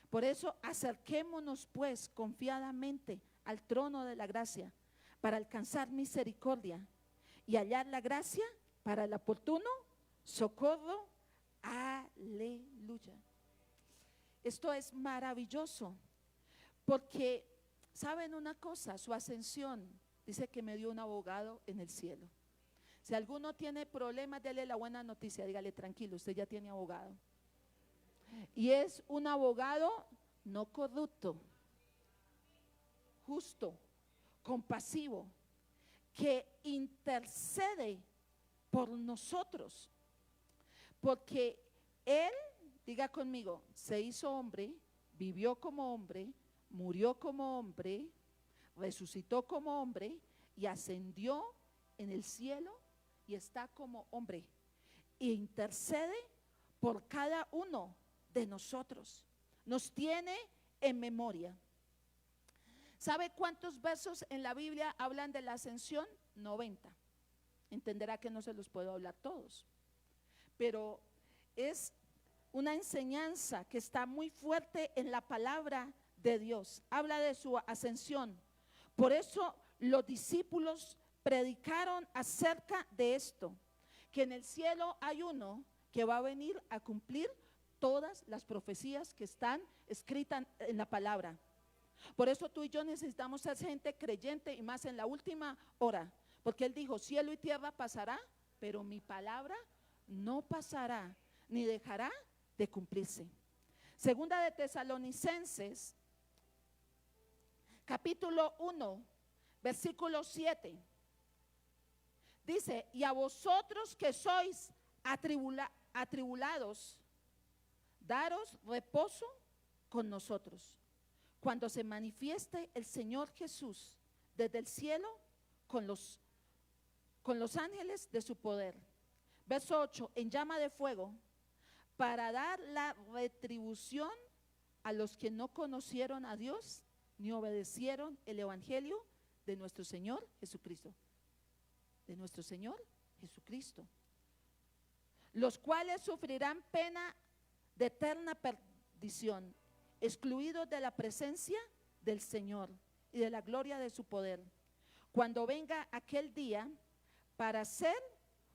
Por eso acerquémonos pues confiadamente al trono de la gracia, para alcanzar misericordia y hallar la gracia para el oportuno socorro. Aleluya. Esto es maravilloso, porque ¿saben una cosa? Su ascensión dice que me dio un abogado en el cielo. Si alguno tiene problemas, dele la buena noticia, dígale: tranquilo, usted ya tiene abogado. Y es un abogado no corrupto, justo, compasivo, que intercede por nosotros, porque Él Diga conmigo, se hizo hombre, vivió como hombre, murió como hombre, resucitó como hombre y ascendió en el cielo y está como hombre. E intercede por cada uno de nosotros. Nos tiene en memoria. ¿Sabe cuántos versos en la Biblia hablan de la ascensión? 90. Entenderá que no se los puedo hablar todos, pero es una enseñanza que está muy fuerte en la palabra de Dios. Habla de su ascensión. Por eso los discípulos predicaron acerca de esto, que en el cielo hay uno que va a venir a cumplir todas las profecías que están escritas en la palabra. Por eso tú y yo necesitamos ser gente creyente, y más en la última hora, porque él dijo, cielo y tierra pasará, pero mi palabra no pasará, ni dejará de cumplirse. Segunda de Tesalonicenses, capítulo 1, versículo 7. Dice, y a vosotros que sois atribulados, daros reposo con nosotros, cuando se manifieste el Señor Jesús desde el cielo con los ángeles de su poder. Verso 8, en llama de fuego, para dar la retribución a los que no conocieron a Dios ni obedecieron el evangelio de nuestro Señor Jesucristo. De nuestro Señor Jesucristo. Los cuales sufrirán pena de eterna perdición, excluidos de la presencia del Señor y de la gloria de su poder, cuando venga aquel día para ser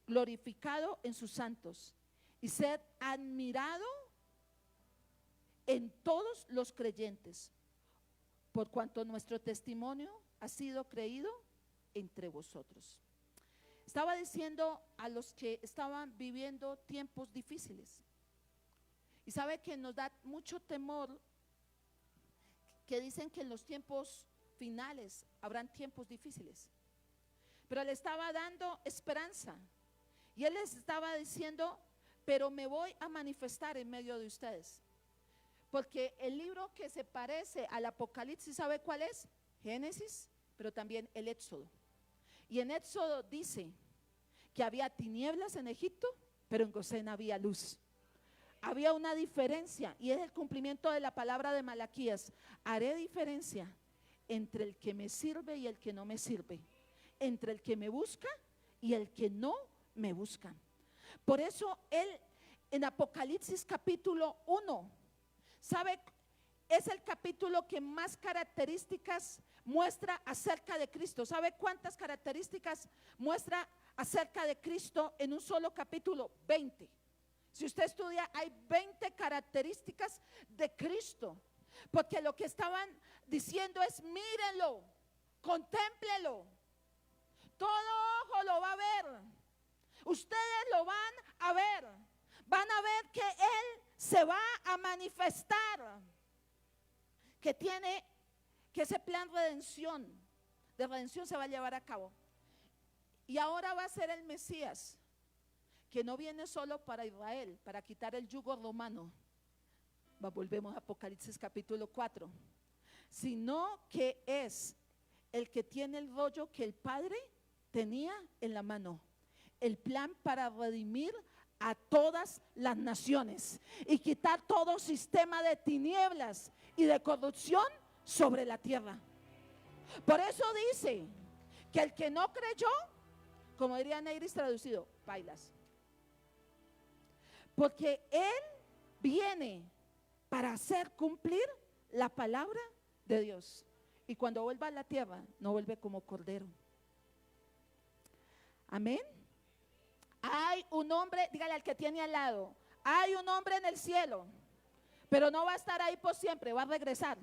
glorificado en sus santos y ser admirado en todos los creyentes, por cuanto nuestro testimonio ha sido creído entre vosotros. Estaba diciendo a los que estaban viviendo tiempos difíciles, y sabe que nos da mucho temor que dicen que en los tiempos finales habrán tiempos difíciles, pero le estaba dando esperanza, y él les estaba diciendo, pero me voy a manifestar en medio de ustedes, porque el libro que se parece al Apocalipsis, ¿sabe cuál es? Génesis, pero también el Éxodo. Y en Éxodo dice que había tinieblas en Egipto, pero en Gosén había luz. Había una diferencia, y es el cumplimiento de la palabra de Malaquías. Haré diferencia entre el que me sirve y el que no me sirve, entre el que me busca y el que no me busca. Por eso él en Apocalipsis capítulo 1, ¿sabe? Es el capítulo que más características muestra acerca de Cristo. ¿Sabe cuántas características muestra acerca de Cristo en un solo capítulo? 20. Si usted estudia, hay 20 características de Cristo, porque lo que estaban diciendo es, mírenlo, contémplelo, todo ojo lo va a ver, ustedes lo van a ver que Él se va a manifestar, que tiene, que ese plan de redención se va a llevar a cabo. Y ahora va a ser el Mesías, que no viene solo para Israel, para quitar el yugo romano. Volvemos a Apocalipsis capítulo 4. Sino que es el que tiene el rollo que el Padre tenía en la mano. El plan para redimir a todas las naciones y quitar todo sistema de tinieblas y de corrupción sobre la tierra. Por eso dice que el que no creyó, como diría Neiris traducido, pailas. Porque Él viene para hacer cumplir la palabra de Dios. Y cuando vuelva a la tierra, no vuelve como cordero. Amén. Hay un hombre, dígale al que tiene al lado, hay un hombre en el cielo, pero no va a estar ahí por siempre, va a regresar.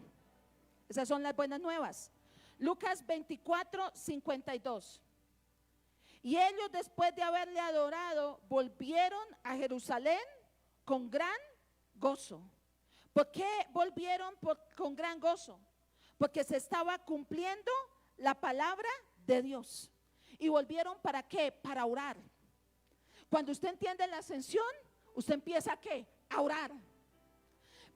Esas son las buenas nuevas. Lucas 24, 52. Y ellos, después de haberle adorado, volvieron a Jerusalén con gran gozo. ¿Por qué volvieron con gran gozo? Porque se estaba cumpliendo la palabra de Dios. ¿Y volvieron para qué? Para orar. Cuando usted entiende la ascensión, usted empieza ¿a qué? A orar.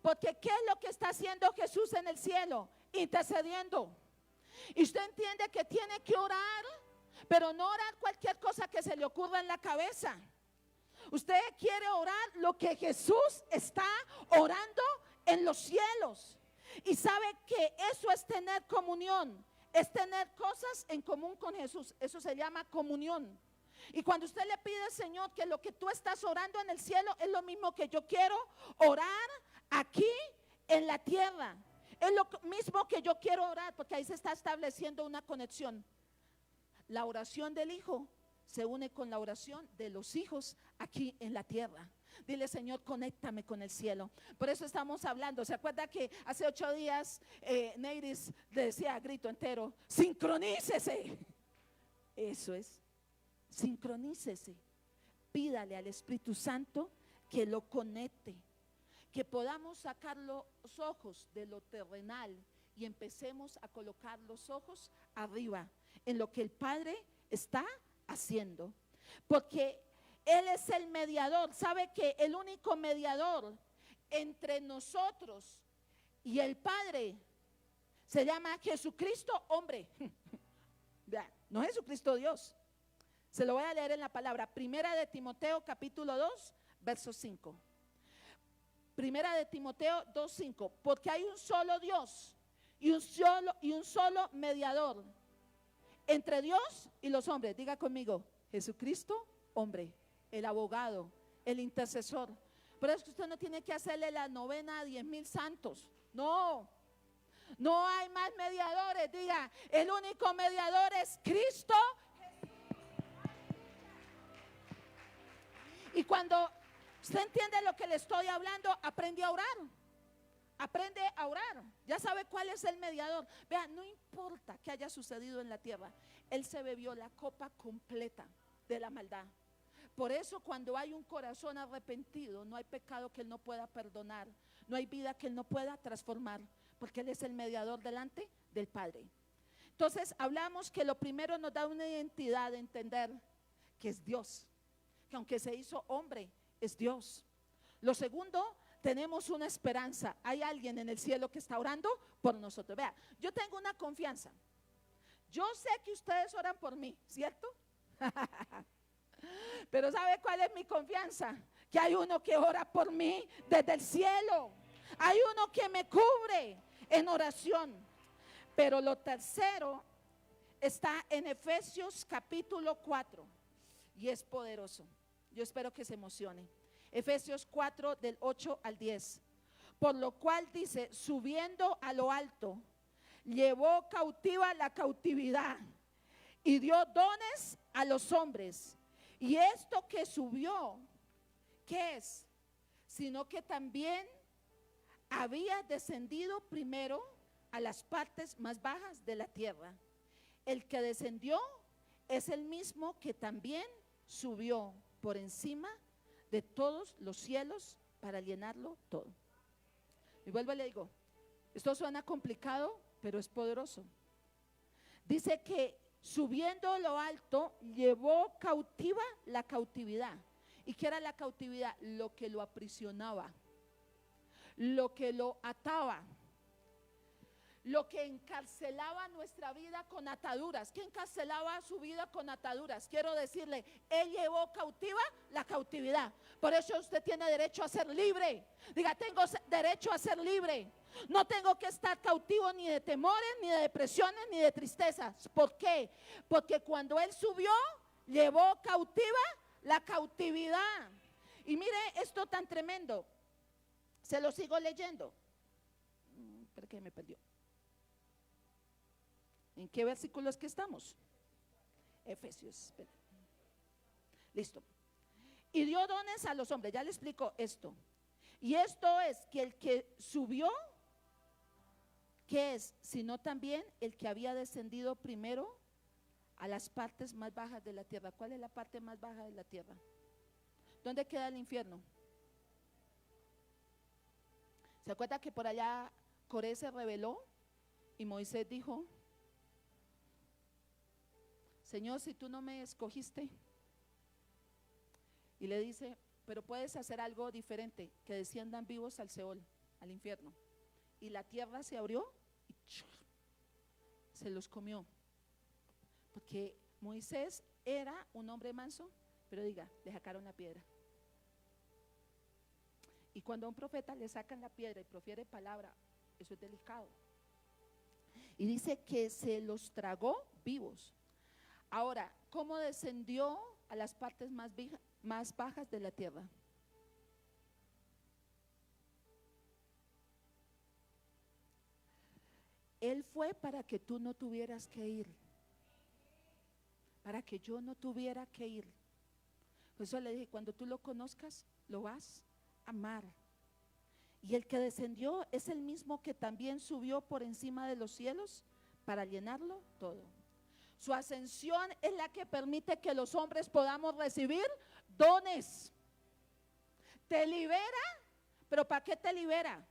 Porque ¿qué es lo que está haciendo Jesús en el cielo? Intercediendo. Y usted entiende que tiene que orar, pero no orar cualquier cosa que se le ocurra en la cabeza. Usted quiere orar lo que Jesús está orando en los cielos. Y sabe que eso es tener comunión, es tener cosas en común con Jesús. Eso se llama comunión. Y cuando usted le pide al Señor que lo que tú estás orando en el cielo es lo mismo que yo quiero orar aquí en la tierra. Es lo mismo que yo quiero orar, porque ahí se está estableciendo una conexión. La oración del Hijo se une con la oración de los hijos aquí en la tierra. Dile, Señor, conéctame con el cielo. Por eso estamos hablando. ¿Se acuerda que hace 8 días Neiris le decía a grito entero, sincronícese? Eso es, sincronícese. Pídale al Espíritu Santo que lo conecte, que podamos sacar los ojos de lo terrenal y empecemos a colocar los ojos arriba, en lo que el Padre está haciendo. Porque Él es el mediador. ¿Sabe que el único mediador entre nosotros y el Padre se llama Jesucristo hombre? No Jesucristo Dios. Se lo voy a leer en la palabra. Primera de Timoteo capítulo 2 verso 5. Primera de Timoteo 2:5. Porque hay un solo Dios y un solo mediador entre Dios y los hombres. Diga conmigo, Jesucristo hombre, el abogado, el intercesor. Por eso que usted no tiene que hacerle la novena a 10,000 santos. No, no hay más mediadores. Diga, el único mediador es Cristo. Y cuando usted entiende lo que le estoy hablando, aprende a orar. Aprende a orar. Ya sabe cuál es el mediador. Vea, no importa qué haya sucedido en la tierra, Él se bebió la copa completa de la maldad. Por eso cuando hay un corazón arrepentido, no hay pecado que Él no pueda perdonar, no hay vida que Él no pueda transformar, porque Él es el mediador delante del Padre. Entonces hablamos que lo primero nos da una identidad de entender que es Dios, que aunque se hizo hombre, es Dios. Lo segundo, tenemos una esperanza. Hay alguien en el cielo que está orando por nosotros. Vea, yo tengo una confianza. Yo sé que ustedes oran por mí, ¿cierto? Pero ¿sabe cuál es mi confianza? Que hay uno que ora por mí desde el cielo. Hay uno que me cubre en oración. Pero lo tercero está en Efesios capítulo 4 y es poderoso. Yo espero que se emocione. Efesios 4 del 8 al 10. Por lo cual dice, subiendo a lo alto, llevó cautiva la cautividad y dio dones a los hombres. Y esto que subió, ¿qué es? Sino que también había descendido primero a las partes más bajas de la tierra. El que descendió es el mismo que también subió por encima de todos los cielos para llenarlo todo. Y vuelvo y le digo, esto suena complicado, pero es poderoso. Dice que subiendo lo alto, llevó cautiva la cautividad. ¿Y qué era la cautividad? Lo que lo aprisionaba, lo que lo ataba, lo que encarcelaba nuestra vida con ataduras. ¿Qué encarcelaba su vida con ataduras? Quiero decirle, Él llevó cautiva la cautividad. Por eso usted tiene derecho a ser libre. Diga, tengo derecho a ser libre. No tengo que estar cautivo ni de temores, ni de depresiones, ni de tristezas. ¿Por qué? Porque cuando Él subió, llevó cautiva la cautividad. Y mire esto tan tremendo. Se lo sigo leyendo. Espera que me perdió. ¿En qué versículo es que estamos? Efesios. Espera. Listo. Y dio dones a los hombres. Ya le explico esto. Y esto es que el que subió, ¿qué es? Sino también el que había descendido primero a las partes más bajas de la tierra. ¿Cuál es la parte más baja de la tierra? ¿Dónde queda el infierno? ¿Se acuerda que por allá Coré se rebeló y Moisés dijo, Señor, si tú no me escogiste? Y le dice, pero puedes hacer algo diferente, que desciendan vivos al Seol. al infierno. Y la tierra se abrió y se los comió. Porque Moisés era un hombre manso, pero diga, le sacaron la piedra. Y cuando a un profeta le sacan la piedra y profiere palabra, eso es delicado. Y dice que se los tragó vivos. Ahora, ¿cómo descendió a las partes más bajas de la tierra? Él fue para que tú no tuvieras que ir, para que yo no tuviera que ir. Por eso le dije, cuando tú lo conozcas, lo vas a amar. Y el que descendió es el mismo que también subió por encima de los cielos para llenarlo todo. Su ascensión es la que permite que los hombres podamos recibir dones. Te libera, pero ¿para qué te libera?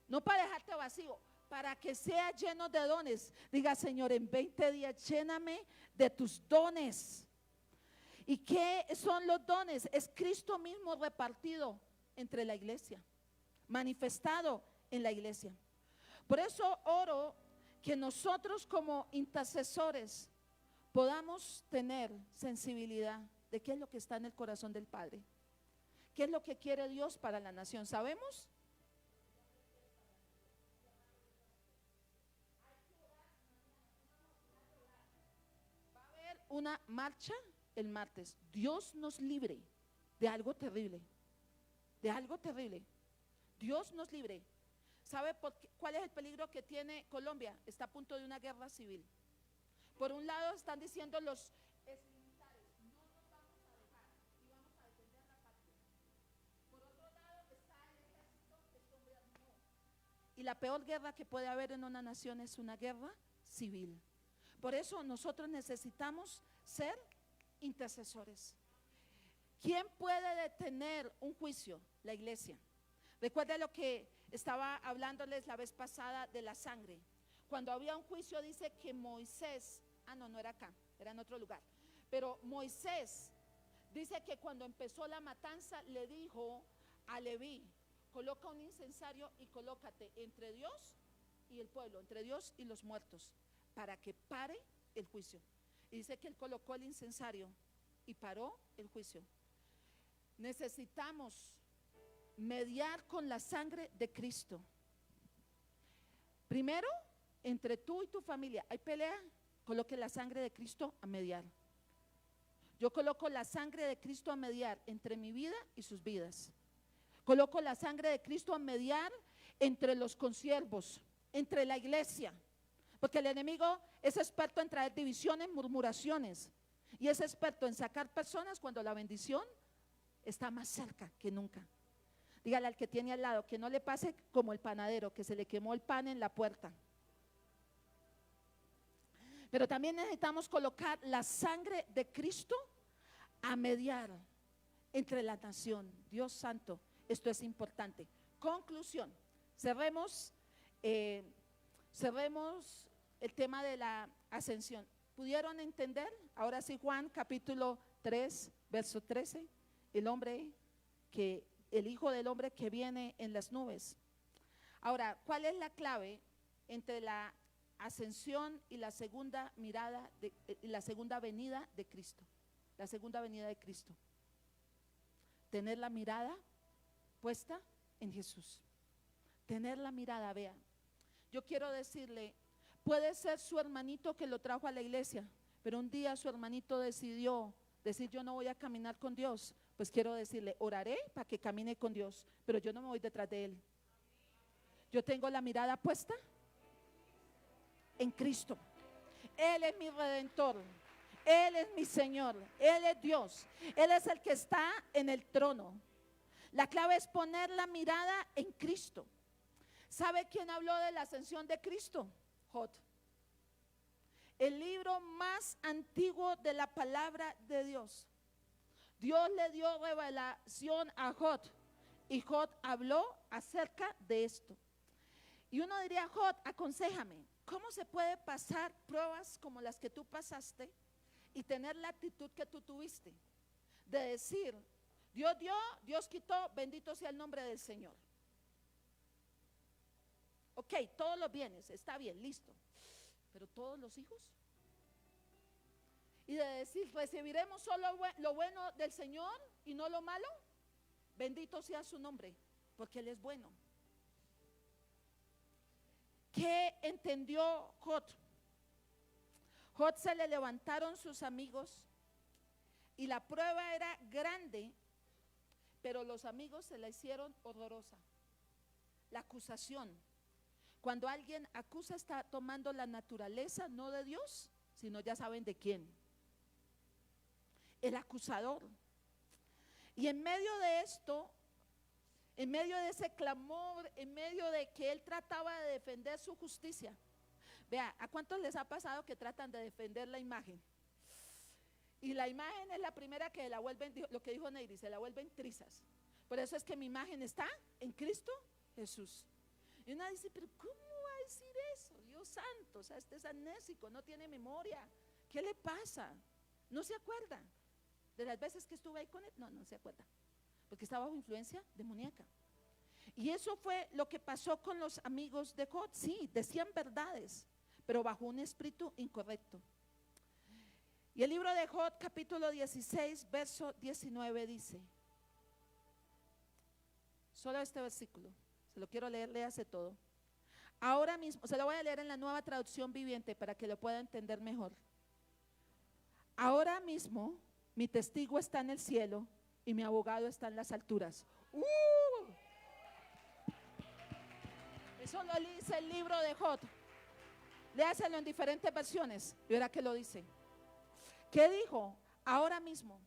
No para dejarte vacío, para que sea lleno de dones. Diga, Señor, en 20 días lléname de tus dones. ¿Y qué son los dones? Es Cristo mismo repartido entre la iglesia, manifestado en la iglesia. Por eso oro que nosotros como intercesores podamos tener sensibilidad de qué es lo que está en el corazón del Padre, qué es lo que quiere Dios para la nación. ¿Sabemos? Va a haber una marcha el martes. Dios nos libre de algo terrible, de algo terrible. Dios nos libre. ¿Sabe cuál es el peligro que tiene Colombia? Está a punto de una guerra civil. Por un lado están diciendo los exmilitares, no nos vamos a dejar y vamos a defender la patria. Por otro lado está el ejército no. Y la peor guerra que puede haber en una nación es una guerra civil. Por eso nosotros necesitamos ser intercesores. ¿Quién puede detener un juicio? La iglesia. Recuerda lo que estaba hablándoles la vez pasada de la sangre. Cuando había un juicio dice que Moisés, no era acá, era en otro lugar, pero Moisés dice que cuando empezó la matanza le dijo a Leví, coloca un incensario y colócate entre Dios y el pueblo, entre Dios y los muertos, para que pare el juicio. Y dice que él colocó el incensario y paró el juicio. Necesitamos mediar con la sangre de Cristo. Primero, entre tú y tu familia hay pelea, coloque la sangre de Cristo a mediar. Yo coloco la sangre de Cristo a mediar entre mi vida y sus vidas. Coloco la sangre de Cristo a mediar entre los consiervos, entre la iglesia, porque el enemigo es experto en traer divisiones, murmuraciones, y es experto en sacar personas cuando la bendición está más cerca que nunca. Dígale al que tiene al lado que no le pase como el panadero, que se le quemó el pan en la puerta. Pero también necesitamos colocar la sangre de Cristo a mediar entre la nación. Dios santo, esto es importante. Conclusión, cerremos el tema de la ascensión. ¿Pudieron entender? Ahora sí, Juan capítulo 3, verso 13, el Hijo del Hombre que viene en las nubes. Ahora, ¿cuál es la clave entre la ascensión y la segunda la segunda venida de Cristo? La segunda venida de Cristo. Tener la mirada puesta en Jesús. Tener la mirada, vea. Yo quiero decirle, puede ser su hermanito que lo trajo a la iglesia, pero un día su hermanito decidió decir, yo no voy a caminar con Dios. Pues quiero decirle, oraré para que camine con Dios, pero yo no me voy detrás de él. Yo tengo la mirada puesta en Cristo. Él es mi redentor, Él es mi Señor, Él es Dios, Él es el que está en el trono. La clave es poner la mirada en Cristo. ¿Sabe quién habló de la ascensión de Cristo? Job. El libro más antiguo de la palabra de Dios. Dios le dio revelación a Job y Job habló acerca de esto. Y uno diría, Job, aconséjame, ¿cómo se puede pasar pruebas como las que tú pasaste y tener la actitud que tú tuviste? De decir, Dios dio, Dios quitó, bendito sea el nombre del Señor. Ok, todos los bienes, está bien, listo. Pero todos los hijos. Y de decir, recibiremos solo lo bueno del Señor y no lo malo. Bendito sea su nombre, porque Él es bueno. ¿Qué entendió Jod? Jod se le levantaron sus amigos y la prueba era grande, pero los amigos se la hicieron horrorosa. La acusación. Cuando alguien acusa, está tomando la naturaleza no de Dios, sino ya saben de quién. El acusador. Y en medio de esto, en medio de ese clamor, en medio de que él trataba de defender su justicia. Vea, ¿a cuántos les ha pasado que tratan de defender la imagen? Y la imagen es la primera que la vuelven, lo que dijo Neyri, se la vuelven trizas. Por eso es que mi imagen está en Cristo Jesús. Y uno dice, pero ¿cómo va a decir eso? Dios santo, o sea, este es amnésico, no tiene memoria. ¿Qué le pasa? No se acuerda de las veces que estuve ahí con él. No se acuerda, porque estaba bajo influencia demoníaca. Y eso fue lo que pasó con los amigos de Jod. Sí, decían verdades, pero bajo un espíritu incorrecto. Y el libro de Jod, capítulo 16, verso 19 dice, solo este versículo, se lo quiero leer, léase todo. Ahora mismo, se lo voy a leer en la Nueva Traducción Viviente para que lo pueda entender mejor. Ahora mismo mi testigo está en el cielo y mi abogado está en las alturas. Eso lo dice el libro de Jod. Léaselo en diferentes versiones y verá que lo dice. ¿Qué dijo? Ahora mismo.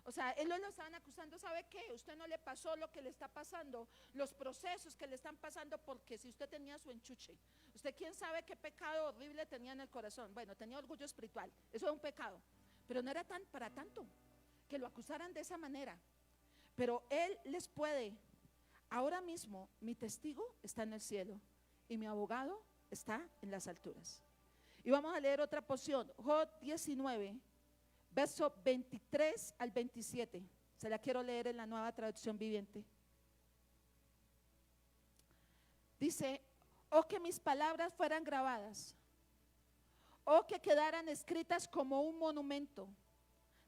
O sea, él lo estaban acusando, ¿sabe qué? Usted no le pasó lo que le está pasando, los procesos que le están pasando, porque si usted tenía su enchuche, usted quién sabe qué pecado horrible tenía en el corazón. Bueno, tenía orgullo espiritual, eso es un pecado, pero no era tan para tanto que lo acusaran de esa manera. Pero él les puede, ahora mismo mi testigo está en el cielo y mi abogado está en las alturas. Y vamos a leer otra porción, Jod 19, verso 23 al 27. Se la quiero leer en la Nueva Traducción Viviente. Dice, oh que mis palabras fueran grabadas, oh que quedaran escritas como un monumento,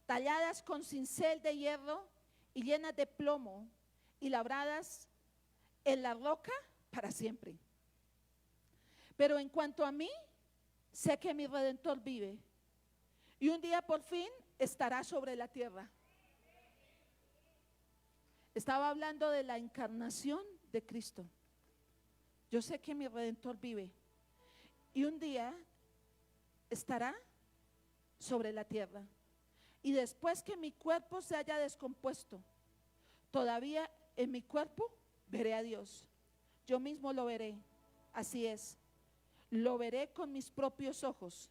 talladas con cincel de hierro y llenas de plomo y labradas en la roca para siempre. Pero en cuanto a mí, sé que mi Redentor vive y un día por fin estará sobre la tierra. Estaba hablando de la encarnación de Cristo. Yo sé que mi Redentor vive y un día estará sobre la tierra. Y después que mi cuerpo se haya descompuesto, todavía en mi cuerpo veré a Dios. Yo mismo lo veré. Así es. Lo veré con mis propios ojos.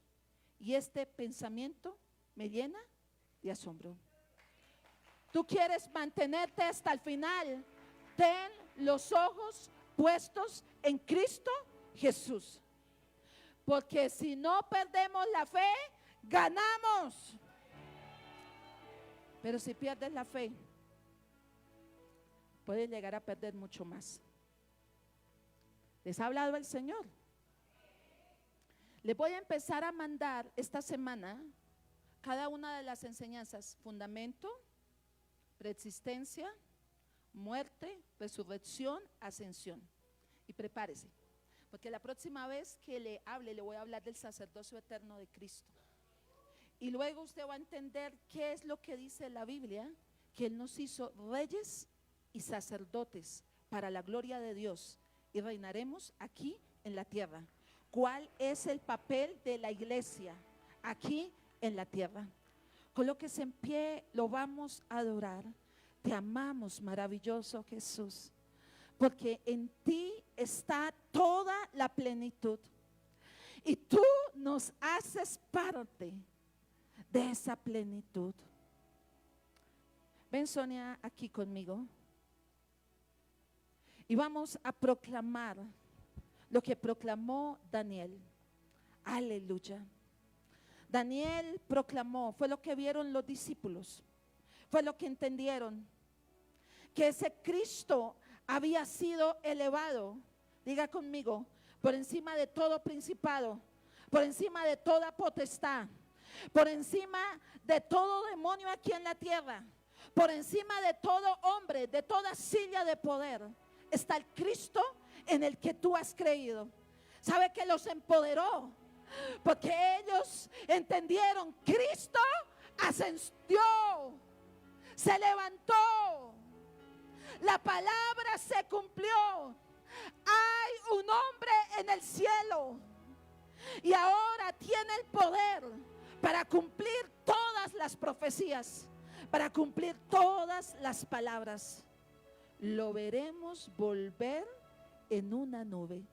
Y este pensamiento me llena de asombro. Tú quieres mantenerte hasta el final. Ten los ojos puestos en Cristo Jesús. Porque si no perdemos la fe, ganamos. Pero si pierdes la fe, puedes llegar a perder mucho más. ¿Les ha hablado el Señor? Les voy a empezar a mandar esta semana cada una de las enseñanzas: fundamento, preexistencia, muerte, resurrección, ascensión. Y prepárese, porque la próxima vez que le hable, le voy a hablar del sacerdocio eterno de Cristo. Y luego usted va a entender qué es lo que dice la Biblia, que Él nos hizo reyes y sacerdotes para la gloria de Dios y reinaremos aquí en la tierra. ¿Cuál es el papel de la iglesia aquí en la tierra? Colóquese en pie, lo vamos a adorar. Te amamos, maravilloso Jesús, porque en ti está toda la plenitud y tú nos haces parte de esa plenitud. Ven, Sonia, aquí conmigo y vamos a proclamar lo que proclamó Daniel. Aleluya. Daniel proclamó, fue lo que vieron los discípulos, fue lo que entendieron, que ese Cristo había sido elevado Diga conmigo, por encima de todo principado, por encima de toda potestad, por encima de todo demonio aquí en la tierra, por encima de todo hombre, de toda silla de poder, está el Cristo en el que tú has creído. ¿Sabe que los empoderó? Porque ellos entendieron, Cristo ascendió, se levantó, la palabra se cumplió. Hay un hombre en el cielo y ahora tiene el poder para cumplir todas las profecías, para cumplir todas las palabras. Lo veremos volver en una nube.